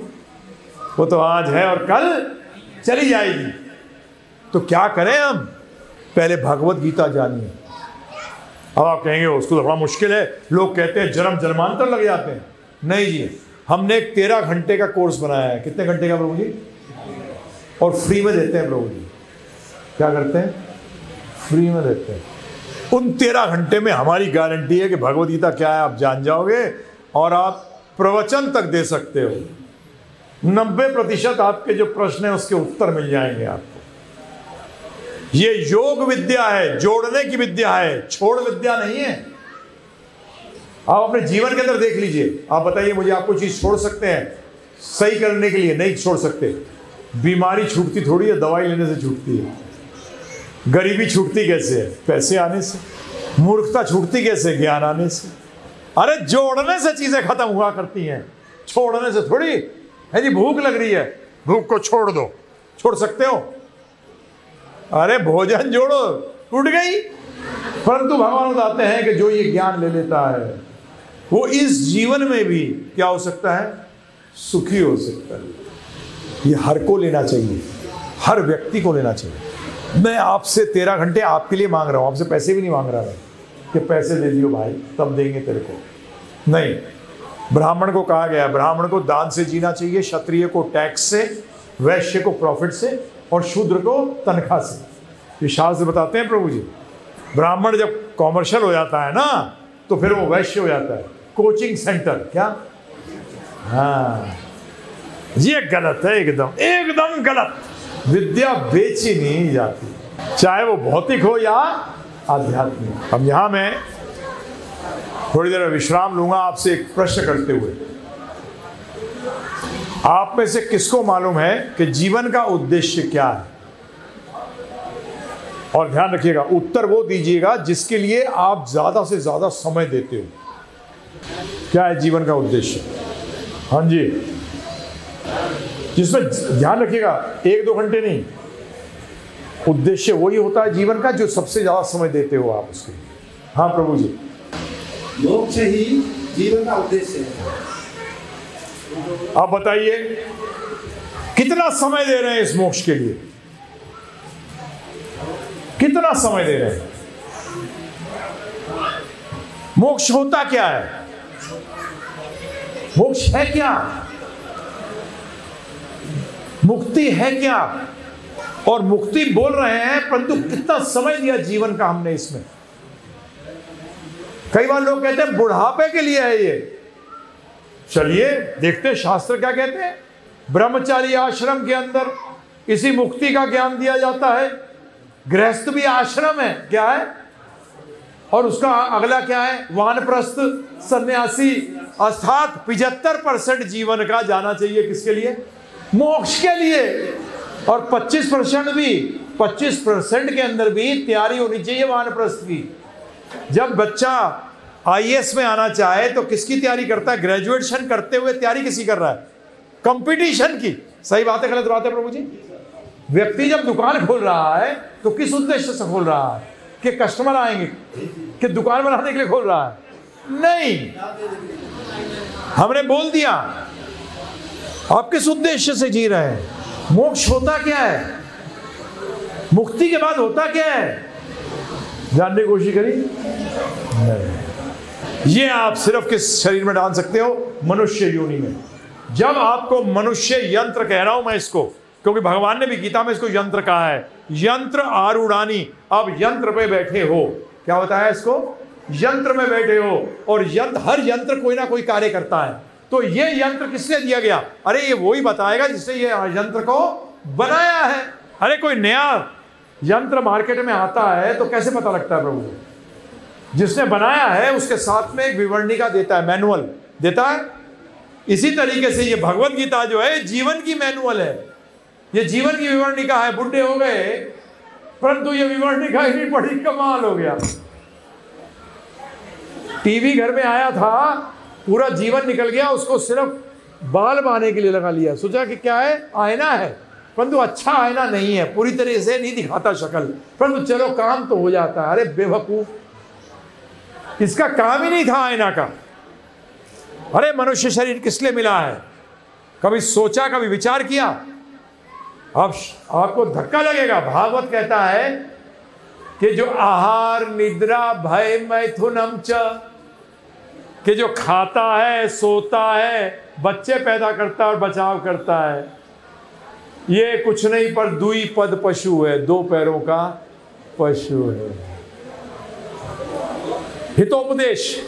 वो तो आज है और कल चली जाएगी। तो क्या करें हम? पहले भगवत गीता जानिए। अब आप कहेंगे उसको तो बड़ा मुश्किल है, लोग कहते हैं जन्म जन्मांतर लग जाते हैं। नहीं जी, हमने एक 13 घंटे का कोर्स बनाया है। कितने घंटे का प्रभु जी? और फ्री में देते हैं प्रभु जी। क्या करते हैं? फ्री में देते हैं। उन 13 घंटे में हमारी गारंटी है कि भगवत गीता क्या है आप जान जाओगे और आप प्रवचन तक दे सकते हो। 90% आपके जो प्रश्न है उसके उत्तर मिल जाएंगे आपको। ये योग विद्या है, जोड़ने की विद्या है, छोड़ विद्या नहीं है। आप अपने जीवन के अंदर देख लीजिए, आप बताइए मुझे, आप कोई चीज छोड़ सकते हैं सही करने के लिए? नहीं छोड़ सकते। बीमारी छूटती थोड़ी है, दवाई लेने से छूटती है। गरीबी छूटती कैसे है? पैसे आने से। मूर्खता छूटती कैसे? ज्ञान आने से। अरे जोड़ने से चीजें खत्म हुआ करती हैं, छोड़ने से थोड़ी है। जी भूख लग रही है, भूख को छोड़ दो, छोड़ सकते हो? अरे भोजन जोड़ो, टूट गई। परंतु भगवान बताते हैं कि जो ये ज्ञान ले लेता है वो इस जीवन में भी क्या हो सकता है? सुखी हो सकता है। ये हर को लेना चाहिए, हर व्यक्ति को लेना चाहिए। मैं आपसे 13 घंटे आपके लिए मांग रहा हूं, आपसे पैसे भी नहीं मांग रहा मैं कि पैसे दे दियो भाई तब देंगे तेरे को। नहीं, ब्राह्मण को कहा गया, ब्राह्मण को दान से जीना चाहिए, क्षत्रिय को टैक्स से, वैश्य को प्रॉफिट से और शूद्र को तनख्वाह से। ये शास्त्र बताते हैं प्रभु जी। ब्राह्मण जब कॉमर्शियल हो जाता है ना तो फिर वो वैश्य हो जाता है। कोचिंग सेंटर क्या? हाँ, ये गलत है, एकदम एकदम गलत। विद्या बेची नहीं जाती, चाहे वो भौतिक हो या आध्यात्मिक। अब यहां मैं थोड़ी देर विश्राम लूंगा आपसे एक प्रश्न करते हुए। आप में से किसको मालूम है कि जीवन का उद्देश्य क्या है? और ध्यान रखिएगा, उत्तर वो दीजिएगा जिसके लिए आप ज्यादा से ज्यादा समय देते हो। क्या है जीवन का उद्देश्य? हाँ जी, जिसमें ध्यान रखिएगा 1-2 घंटे नहीं, उद्देश्य वही होता है जीवन का जो सबसे ज्यादा समय देते हो आप उसके। हाँ प्रभु जी। मोक्ष ही जीवन का उद्देश्य है। आप बताइए कितना समय दे रहे हैं इस मोक्ष के लिए? कितना समय दे रहे हैं? मोक्ष होता क्या है? मोक्ष है क्या? मुक्ति है क्या? और मुक्ति बोल रहे हैं, परंतु कितना समय दिया जीवन का हमने इसमें? कई बार लोग कहते हैं बुढ़ापे के लिए है ये। चलिए देखते हैं शास्त्र क्या कहते हैं। ब्रह्मचारी आश्रम के अंदर इसी मुक्ति का ज्ञान दिया जाता है। गृहस्थ भी आश्रम है, क्या है, और उसका अगला क्या है, वानप्रस्थ, सन्यासी। अर्थात 75% जीवन का जाना चाहिए किसके लिए, मोक्ष के लिए। और 25% के अंदर भी तैयारी होनी चाहिए वानप्रस्थ की। जब बच्चा आईएएस में आना चाहे तो किसकी तैयारी करता है, ग्रेजुएशन करते हुए तैयारी किसी कर रहा है, कंपटीशन की। सही बात है गलत बात है प्रभु जी? व्यक्ति जब दुकान खोल रहा है तो किस उद्देश्य से खोल रहा है, कि कस्टमर आएंगे, कि दुकान बनाने के लिए खोल रहा है? नहीं, हमने बोल दिया आप किस उद्देश्य से जी रहे हैं। मोक्ष होता क्या है, मुक्ति के बाद होता क्या है, जानने की कोशिश करी? नहीं। ये आप सिर्फ किस शरीर में डाल सकते हो, मनुष्य योनि में। जब आपको मनुष्य यंत्र कह रहा हूं मैं इसको, क्योंकि भगवान ने भी गीता में इसको यंत्र कहा है, यंत्र आरूढ़ानी। अब यंत्र पे बैठे हो, क्या बताया इसको, यंत्र में बैठे हो, और यंत्र, हर यंत्र कोई ना कोई कार्य करता है। तो ये यंत्र किसने दिया गया, अरे ये वही बताएगा जिसने ये यंत्र को बनाया है। अरे कोई नया यंत्र मार्केट में आता है तो कैसे पता लगता है प्रभु, जिसने बनाया है उसके साथ में एक विवरणिका देता है, मैनुअल देता है। इसी तरीके से ये भगवत गीता जो है जीवन की मैनुअल है, ये जीवन की विवरणिका है। बुढ़े हो गए परंतु ये विवरणिका ही बड़ी कमाल हो गया। टीवी घर में आया था, पूरा जीवन निकल गया, उसको सिर्फ बाल बांधने के लिए लगा लिया, सोचा कि क्या है, आईना है, परंतु अच्छा आईना नहीं है, पूरी तरह से नहीं दिखाता शक्ल, परंतु चलो काम तो हो जाता है। अरे बेवकूफ, इसका काम ही नहीं था आईना का। अरे मनुष्य शरीर किस लिए मिला है, कभी सोचा, कभी विचार किया? अब आपको धक्का लगेगा। भागवत कहता है कि जो आहार निद्रा भय मैथुनम च, कि जो खाता है, सोता है, बच्चे पैदा करता है और बचाव करता है, ये कुछ नहीं पर दुई पद पशु है, 2 पैरों का पशु है। हितोपदेश,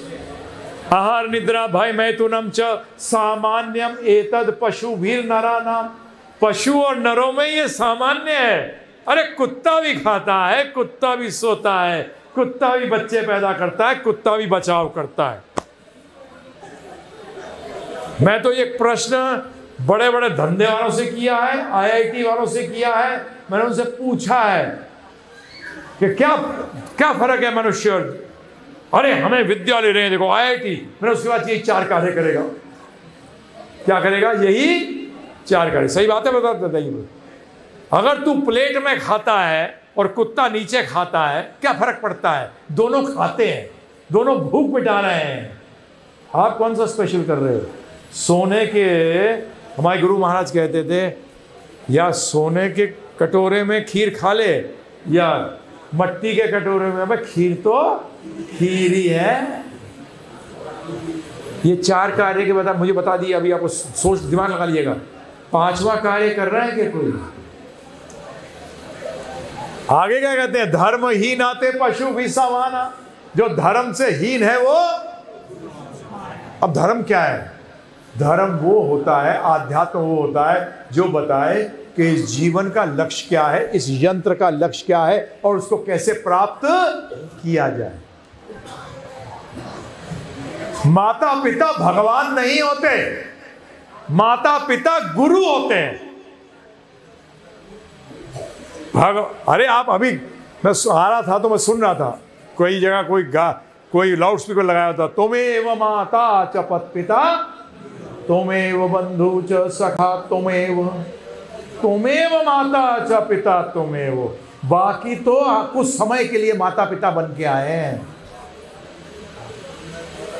आहार निद्रा भय मैथुनम च सामान्यम एतद पशु भीर नरा नाम। पशु और नरों में ये सामान्य है। अरे कुत्ता भी खाता है, कुत्ता भी सोता है, कुत्ता भी बच्चे पैदा करता है, कुत्ता भी बचाव करता है। मैं तो एक प्रश्न बड़े बड़े धंधे वालों से किया है, आईआईटी वालों से किया है, मैंने उनसे पूछा है कि क्या क्या फर्क है मनुष्य और, अरे हमें विद्या ले रहे हैं, देखो आईआईटी, मैंने उसके बाद यही 4 कार्य करेगा। क्या करेगा? यही 4 कार्य। सही बात है, बता बताइए। अगर तू प्लेट में खाता है और कुत्ता नीचे खाता है, क्या फर्क पड़ता है? दोनों खाते हैं, दोनों भूख मिटा रहे हैं। आप कौन सा स्पेशल कर रहे हो? सोने के, हमारे गुरु महाराज कहते थे, या सोने के कटोरे में खीर खा ले या मट्टी के कटोरे में। अब खीर तो खीर ही है। ये 4 कार्य के बता, मुझे बता दिए, अभी आपको सोच दिमाग लगा लीजिएगा। 5वां कार्य कर रहा है क्या कोई? आगे क्या कहते हैं? धर्म ही नाते पशु भी समाना। जो धर्म से हीन है वो, अब धर्म क्या है? धर्म वो होता है, आध्यात्म वो होता है जो बताए कि इस जीवन का लक्ष्य क्या है, इस यंत्र का लक्ष्य क्या है और उसको कैसे प्राप्त किया जाए। माता पिता भगवान नहीं होते, माता पिता गुरु होते हैं। अरे आप अभी, मैं आ रहा था तो मैं सुन रहा था, कोई जगह कोई लाउड स्पीकर लगाया था, तुमेव माता च पिता तुमेव बंधु च सखा तुमेव माता च पिता तुमेव। बाकी तो कुछ समय के लिए माता पिता बन के आए हैं।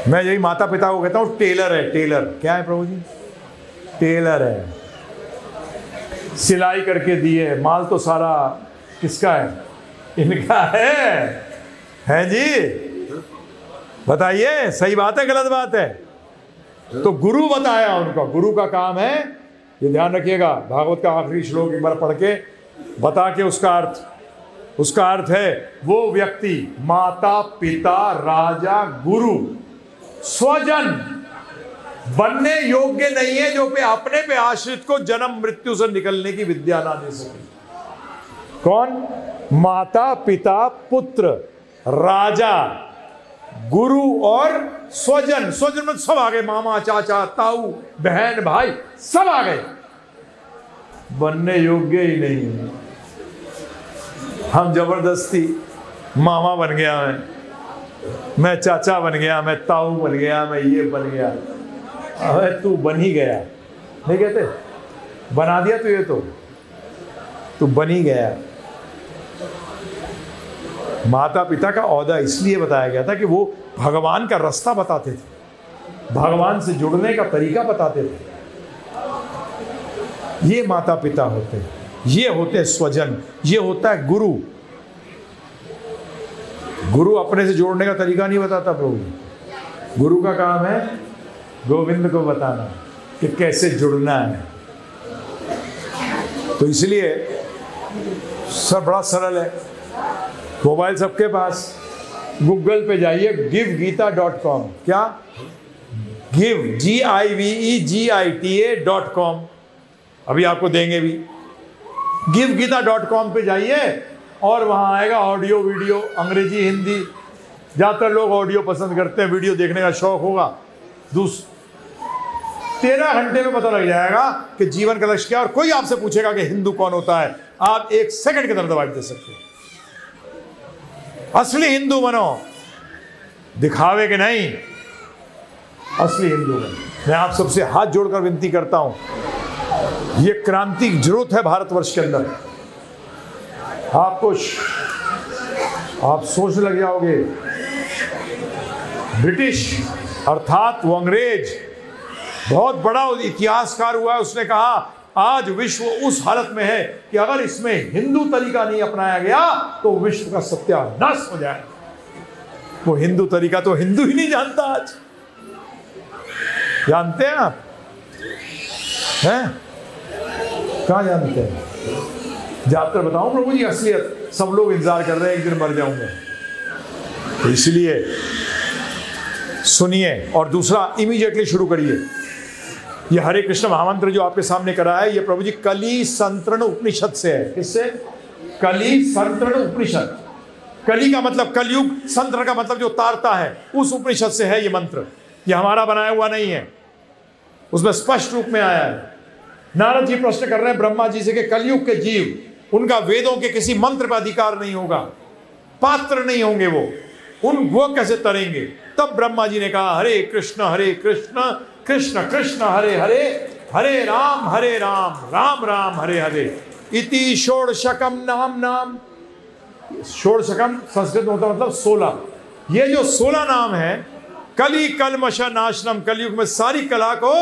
मैं यही माता पिता को कहता हूं टेलर है। टेलर क्या है प्रभु जी? टेलर है। सिलाई करके दिए, माल तो सारा किसका है? इनका है जी? बताइए, सही बात है गलत बात है? तो गुरु बताया उनका, गुरु का काम है, ये ध्यान रखिएगा। भागवत का आखिरी श्लोक एक बार पढ़ के बता के उसका अर्थ है वो व्यक्ति माता पिता राजा गुरु स्वजन बनने योग्य नहीं है जो अपने पे आश्रित को जन्म मृत्यु से निकलने की विद्या ना दे सके। कौन? माता पिता पुत्र राजा गुरु और स्वजन। स्वजन में सब आ गए, मामा चाचा ताऊ बहन भाई सब आ गए, बनने योग्य ही नहीं है। हम जबरदस्ती मामा बन गया, मैं चाचा बन गया, मैं ताऊ बन गया, मैं ये बन गया। अबे तू बन ही गया, नहीं कहते बना दिया तू, ये तो तू बन ही गया। माता पिता का औहदा इसलिए बताया गया था कि वो भगवान का रास्ता बताते थे, भगवान से जुड़ने का तरीका बताते थे। ये माता पिता होते हैं, ये होते हैं स्वजन, ये होता है गुरु। गुरु अपने से जोड़ने का तरीका नहीं बताता प्रभु, गुरु का काम है गोविंद को बताना कि कैसे जुड़ना है। तो इसलिए सब बड़ा सरल है, मोबाइल सबके पास, गूगल पे जाइए givegita.com, क्या give GIVEGITA.com, अभी आपको देंगे भी। givegita.com पे जाइए और वहां आएगा ऑडियो वीडियो, अंग्रेजी हिंदी। ज्यादातर लोग ऑडियो पसंद करते हैं, वीडियो देखने का शौक होगा। 13 घंटे में पता लग जाएगा कि जीवन का लक्ष्य क्या है। और कोई आपसे पूछेगा कि हिंदू कौन होता है, आप 1 सेकंड के अंदर जवाब दे सकते हैं। असली हिंदू बनो, दिखावे के नहीं, असली हिंदू बनो। मैं आप सबसे हाथ जोड़कर विनती करता हूं, यह क्रांति की जरूरत है भारतवर्ष के अंदर। आप सोचने लग जाओगे, ब्रिटिश अर्थात वो अंग्रेज बहुत बड़ा इतिहासकार हुआ है, उसने कहा आज विश्व उस हालत में है कि अगर इसमें हिंदू तरीका नहीं अपनाया गया तो विश्व का सत्यानाश हो जाएगा। वो हिंदू तरीका तो हिंदू ही नहीं जानता आज, जानते हैं आप? हैं? कहाँ जानते हैं? जाकर बताऊं प्रभु जी असलियत, सब लोग इंतजार कर रहे हैं, एक दिन मर जाऊंगा। तो इसलिए सुनिए, और दूसरा इमीडिएटली शुरू करिए। ये हरे कृष्ण महामंत्र जो आपके सामने करा है, ये प्रभु जी कली संतरण उपनिषद से है। किससे? कली संतरण उपनिषद। कली का मतलब कलयुग, संतरण का मतलब जो तारता है, उस उपनिषद से है ये मंत्र। ये हमारा बनाया हुआ नहीं है, उसमें स्पष्ट रूप में आया है। नारद जी प्रश्न कर रहे हैं ब्रह्मा जी से कि कलयुग के जीव, उनका वेदों के किसी मंत्र पर अधिकार नहीं होगा, पात्र नहीं होंगे, वो कैसे तरेंगे? तब ब्रह्मा जी ने कहा हरे कृष्ण कृष्ण कृष्ण हरे हरे, हरे राम राम राम हरे हरे, इति षोडशकम नाम। षोडशकम संस्कृत में होता मतलब 16। ये जो 16 नाम है, कली कलमश नाशनम, कलयुग में सारी कला को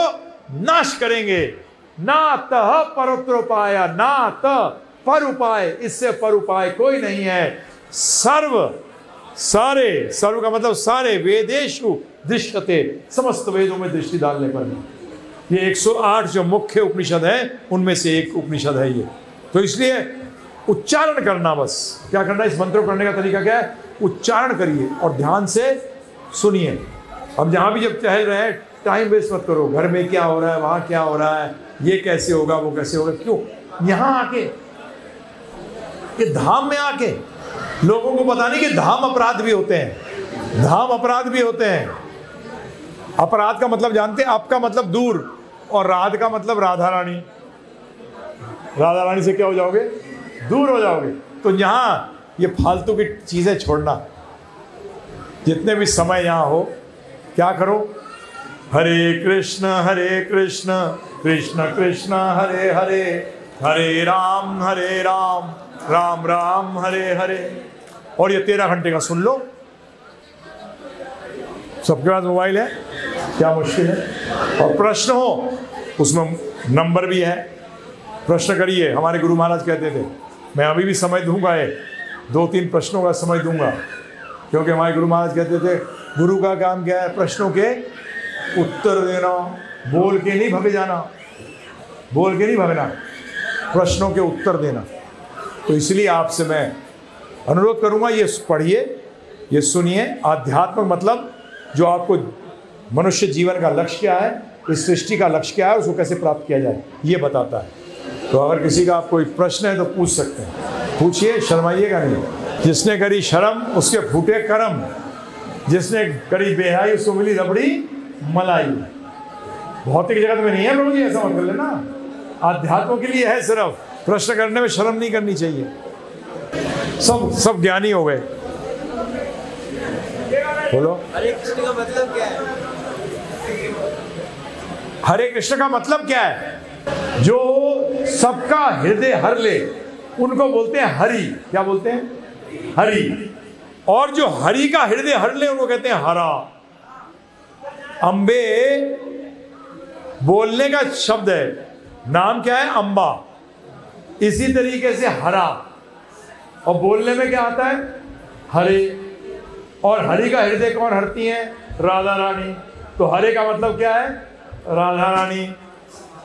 नाश करेंगे। नातः परोत्रोपाय, नात पर उपाय, इससे पर उपाय कोई नहीं है। सर्व का मतलब सारे, वेदेषु दृश्यते, समस्त वेदों में दृष्टि डालने पर। ये 108 जो मुख्य उपनिषद है उनमें से एक उपनिषद है ये। तो इसलिए उच्चारण करना, बस क्या करना, इस मंत्र को करने का तरीका क्या है? उच्चारण करिए और ध्यान से सुनिए। अब जहां भी जब टहल रहे हैं, टाइम वेस्ट मत करो, घर में क्या हो रहा है, वहां क्या हो रहा है, ये कैसे होगा, वो कैसे होगा। क्यों? यहां आके, ये धाम में आके लोगों को बताने कि धाम अपराध भी होते हैं, धाम अपराध भी होते हैं। अपराध का मतलब जानते हैं? आपका मतलब दूर, और राध का मतलब राधा रानी। राधा रानी से क्या हो जाओगे? दूर हो जाओगे। तो यहां ये फालतू की चीजें छोड़ना, जितने भी समय यहां हो, क्या करो? हरे कृष्ण कृष्ण कृष्ण हरे हरे, हरे राम राम राम हरे हरे। और ये 13 घंटे का सुन लो। सबके पास मोबाइल है, क्या मुश्किल है? और प्रश्न हो उसमें नंबर भी है, प्रश्न करिए। हमारे गुरु महाराज कहते थे, मैं अभी भी समय दूंगा, 2-3 प्रश्नों का समय दूंगा, क्योंकि हमारे गुरु महाराज कहते थे गुरु का काम क्या है? प्रश्नों के उत्तर देना, बोल के नहीं भगे जाना, बोल के नहीं भगना, प्रश्नों के उत्तर देना। तो इसलिए आपसे मैं अनुरोध करूंगा, ये पढ़िए, ये सुनिए। आध्यात्म मतलब जो आपको मनुष्य जीवन का लक्ष्य क्या है, इस सृष्टि का लक्ष्य क्या है, उसको कैसे प्राप्त किया जाए, ये बताता है। तो अगर किसी का कोई प्रश्न है तो पूछ सकते हैं, पूछिए, शर्माइएगा नहीं। जिसने करी शर्म उसके फूटे करम, जिसने करी बेहाई उसको मिली रबड़ी मलाई। भौतिक जगत में नहीं है प्रभु जी, ऐसा मत कर लेना। आध्यात्म के लिए है, सिर्फ प्रश्न करने में शर्म नहीं करनी चाहिए। सब ज्ञानी हो गए। बोलो, हरे कृष्ण का मतलब क्या है? हरे कृष्ण का मतलब क्या है? जो सबका हृदय हर ले उनको बोलते हैं हरि। क्या बोलते हैं? हरि। और जो हरि का हृदय हर ले उनको कहते हैं हरा। अंबे बोलने का शब्द है, नाम क्या है? अंबा। इसी तरीके से हरा, और बोलने में क्या आता है? हरे। और हरि का हृदय कौन हरती है? राधा रानी। तो हरे का मतलब क्या है? राधा रानी।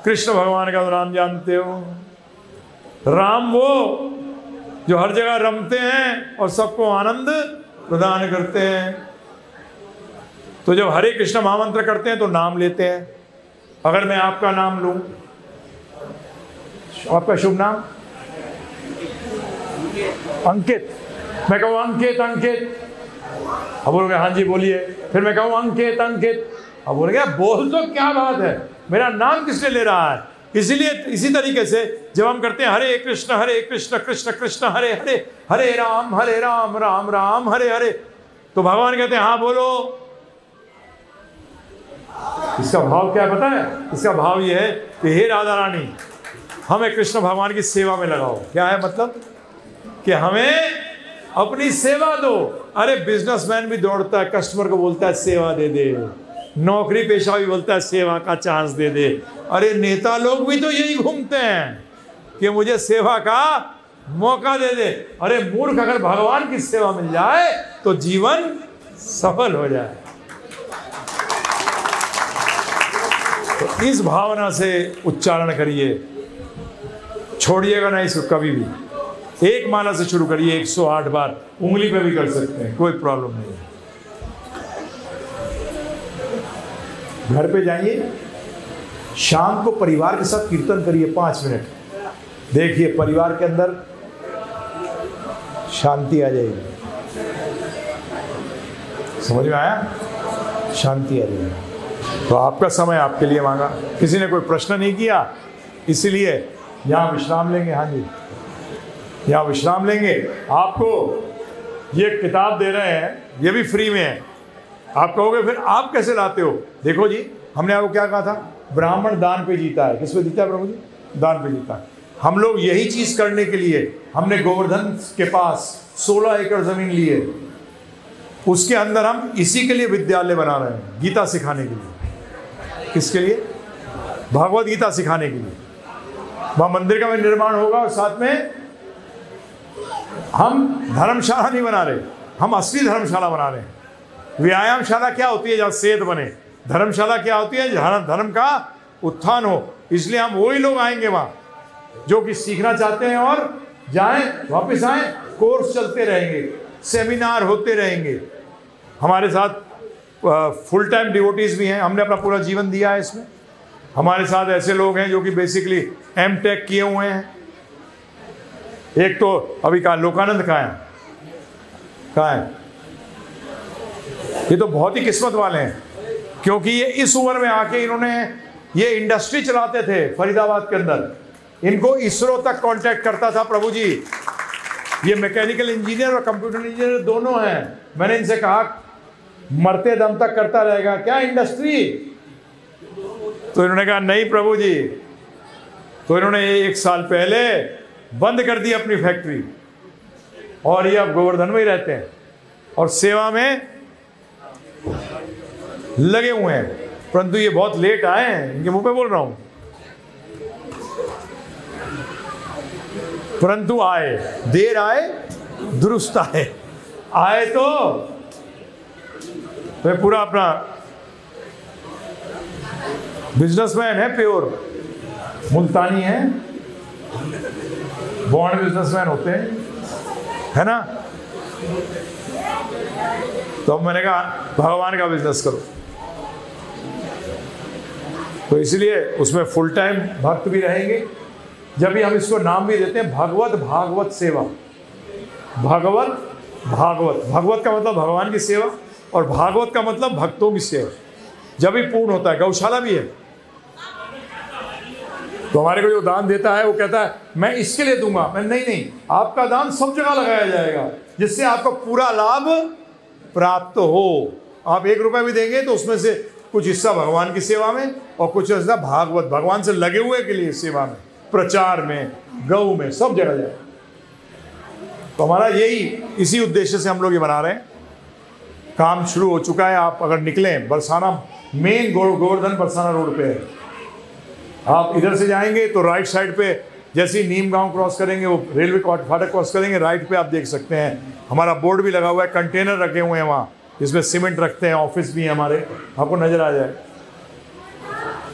कृष्ण भगवान का नाम जानते हो? राम वो जो हर जगह रमते हैं और सबको आनंद प्रदान करते हैं। तो जब हरे कृष्ण महामंत्र करते हैं तो नाम लेते हैं। अगर मैं आपका नाम लूं, आपका शुभ नाम अंकित, मैं कहूँ अंकित अंकित, अब बोलोगे हाँ जी बोलिए। फिर मैं कहूँ अंकित अंकित, अब बोलोगे बोल तो क्या बात है, मेरा नाम किसने ले रहा है? इसीलिए इसी तरीके से जब हम करते हैं हरे कृष्ण कृष्ण कृष्ण हरे हरे, हरे राम राम राम हरे हरे, तो भगवान कहते हैं हाँ बोलो। इसका भाव क्या है पता है? इसका भाव ये है कि हे राधा रानी, हमें कृष्ण भगवान की सेवा में लगाओ। क्या है मतलब? कि हमें अपनी सेवा दो। अरे बिजनेसमैन भी दौड़ता है, कस्टमर को बोलता है सेवा दे दे। नौकरी पेशा भी बोलता है सेवा का चांस दे दे। अरे नेता लोग भी तो यही घूमते हैं कि मुझे सेवा का मौका दे दे। अरे मूर्ख, अगर भगवान की सेवा मिल जाए तो जीवन सफल हो जाए। तो इस भावना से उच्चारण करिए, छोड़िएगा नहीं इसको कभी भी। एक माला से शुरू करिए, 108 बार, उंगली पे भी कर सकते हैं, कोई प्रॉब्लम नहीं है। घर पे जाइए, शाम को परिवार के साथ कीर्तन करिए 5 मिनट। देखिए परिवार के अंदर शांति आ जाएगी। समझ में आया? शांति आ जाएगी। तो आपका समय आपके लिए मांगा, किसी ने कोई प्रश्न नहीं किया, इसीलिए यहाँ विश्राम लेंगे। हाँ जी, यहाँ विश्राम लेंगे। आपको ये किताब दे रहे हैं, ये भी फ्री में है। आप कहोगे फिर आप कैसे लाते हो? देखो जी, हमने आपको क्या कहा था? ब्राह्मण दान पे जीता है। किस पे जीता है प्रभु जी? दान पे जीता है। हम लोग यही चीज करने के लिए हमने गोवर्धन के पास 16 एकड़ जमीन ली है। उसके अंदर हम इसी के लिए विद्यालय बना रहे हैं, गीता सिखाने के लिए। किसके लिए? भगवत गीता सिखाने के लिए। वहां मंदिर का निर्माण होगा और साथ में हम धर्मशाला नहीं बना रहे, हम असली धर्मशाला बना रहे हैं। व्यायामशाला क्या होती है? जहाँ सेहत बने। धर्मशाला क्या होती है? जहाँ धर्म का उत्थान हो। इसलिए हम वही लोग आएंगे वहाँ जो कि सीखना चाहते हैं और जाएं, वापस आएं। कोर्स चलते रहेंगे, सेमिनार होते रहेंगे। हमारे साथ फुल टाइम डिवोटीज भी हैं, हमने अपना पूरा जीवन दिया है इसमें। हमारे साथ ऐसे लोग हैं जो कि बेसिकली M.Tech किए हुए हैं। एक तो अभी कहा लोकानंद कहाँ है? ये तो बहुत ही किस्मत वाले हैं, क्योंकि ये इस उम्र में आके इन्होंने ये इंडस्ट्री चलाते थे फरीदाबाद के अंदर। इनको इसरो तक कांटेक्ट करता था प्रभु जी। ये मैकेनिकल इंजीनियर और कंप्यूटर इंजीनियर दोनों हैं। मैंने इनसे कहा मरते दम तक करता रहेगा क्या इंडस्ट्री? तो इन्होंने कहा नहीं प्रभु जी। तो इन्होंने 1 साल पहले बंद कर दी अपनी फैक्ट्री, और ये अब गोवर्धन में ही रहते हैं और सेवा में लगे हुए हैं। परंतु ये बहुत लेट आए हैं, इनके मुंह पे बोल रहा हूं, परंतु आए। देर आए दुरुस्त आए तो मैं पूरा अपना बिजनेसमैन है, प्योर मुल्तानी है, बॉन्ड बिजनेसमैन होते हैं, है ना। तो मैंने कहा भगवान का बिजनेस करो, तो इसलिए उसमें फुल टाइम भक्त भी रहेंगे जब भी हम इसको नाम भी देते हैं भगवत भागवत सेवा। भगवत भागवत, भगवत का मतलब भगवान की सेवा और भागवत का मतलब भक्तों की सेवा, जब भी पूर्ण होता है। गौशाला भी है, तो हमारे को जो दान देता है वो कहता है मैं इसके लिए दूंगा। मैं नहीं, आपका दान सब जगह लगाया जाएगा जिससे आपको पूरा लाभ प्राप्त हो। आप 1 रुपया भी देंगे तो उसमें से कुछ हिस्सा भगवान की सेवा में और कुछ हिस्सा भागवत, भगवान से लगे हुए के लिए सेवा में, प्रचार में, गौ में, सब जगह जाए। तो हमारा यही, इसी उद्देश्य से हम लोग ये बना रहे हैं। काम शुरू हो चुका है। आप अगर निकलें, बरसाना मेन गोवर्धन बरसाना रोड पे है। आप इधर से जाएंगे तो राइट साइड पे, जैसे ही नीम गांव क्रॉस करेंगे, वो रेलवे फाटक क्रॉस करेंगे, राइट पे आप देख सकते हैं हमारा बोर्ड भी लगा हुआ है। कंटेनर रखे हुए हैं वहाँ, जिसमें सीमेंट रखते हैं, ऑफिस भी है हमारे, आपको नजर आ जाए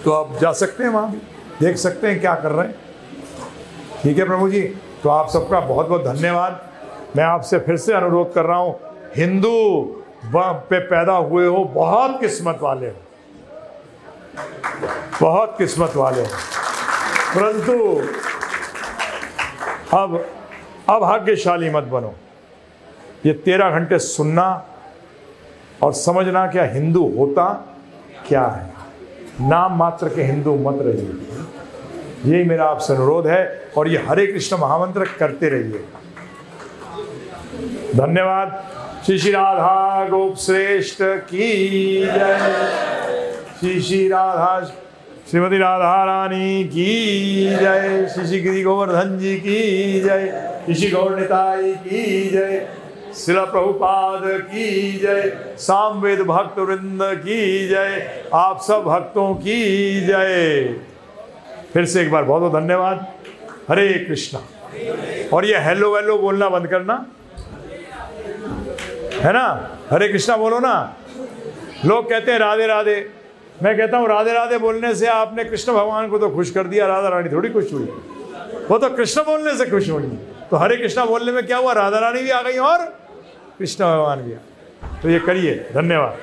तो आप जा सकते हैं, वहाँ भी देख सकते हैं क्या कर रहे हैं। ठीक है प्रभु जी, तो आप सबका बहुत बहुत धन्यवाद। मैं आपसे फिर से अनुरोध कर रहा हूँ, हिंदू पे पैदा हुए हो, बहुत किस्मत वाले हो, बहुत किस्मत वाले हो। परंतु अब अभाग्यशाली मत बनो। ये 13 घंटे सुनना और समझना क्या हिंदू होता क्या है, नाम मात्र के हिंदू मत रहिए। यही मेरा आपसे अनुरोध है और ये हरे कृष्ण महामंत्र करते रहिए। धन्यवाद। श्री श्री राधा गोप श्रेष्ठ की जय। श्री राधा, श्रीमती राधा रानी की जय। श्री गिरि गोवर्धन जी की जय। श्री गौर निताई की जय। शिला प्रभुपाद की जय। सामवेद भक्त वृंद की जय। आप सब भक्तों की जय। फिर से एक बार बहुत बहुत धन्यवाद। हरे कृष्णा। और ये हेलो वेलो बोलना बंद करना, है ना। हरे कृष्णा बोलो ना। लोग कहते हैं राधे राधे, मैं कहता हूँ राधे राधे बोलने से आपने कृष्ण भगवान को तो खुश कर दिया, राधा रानी थोड़ी खुश हुई, वो तो कृष्ण बोलने से खुश हुई। तो हरे कृष्णा बोलने में क्या हुआ, राधा रानी भी आ गई और कृष्ण भगवान भी आ। तो ये करिए। धन्यवाद।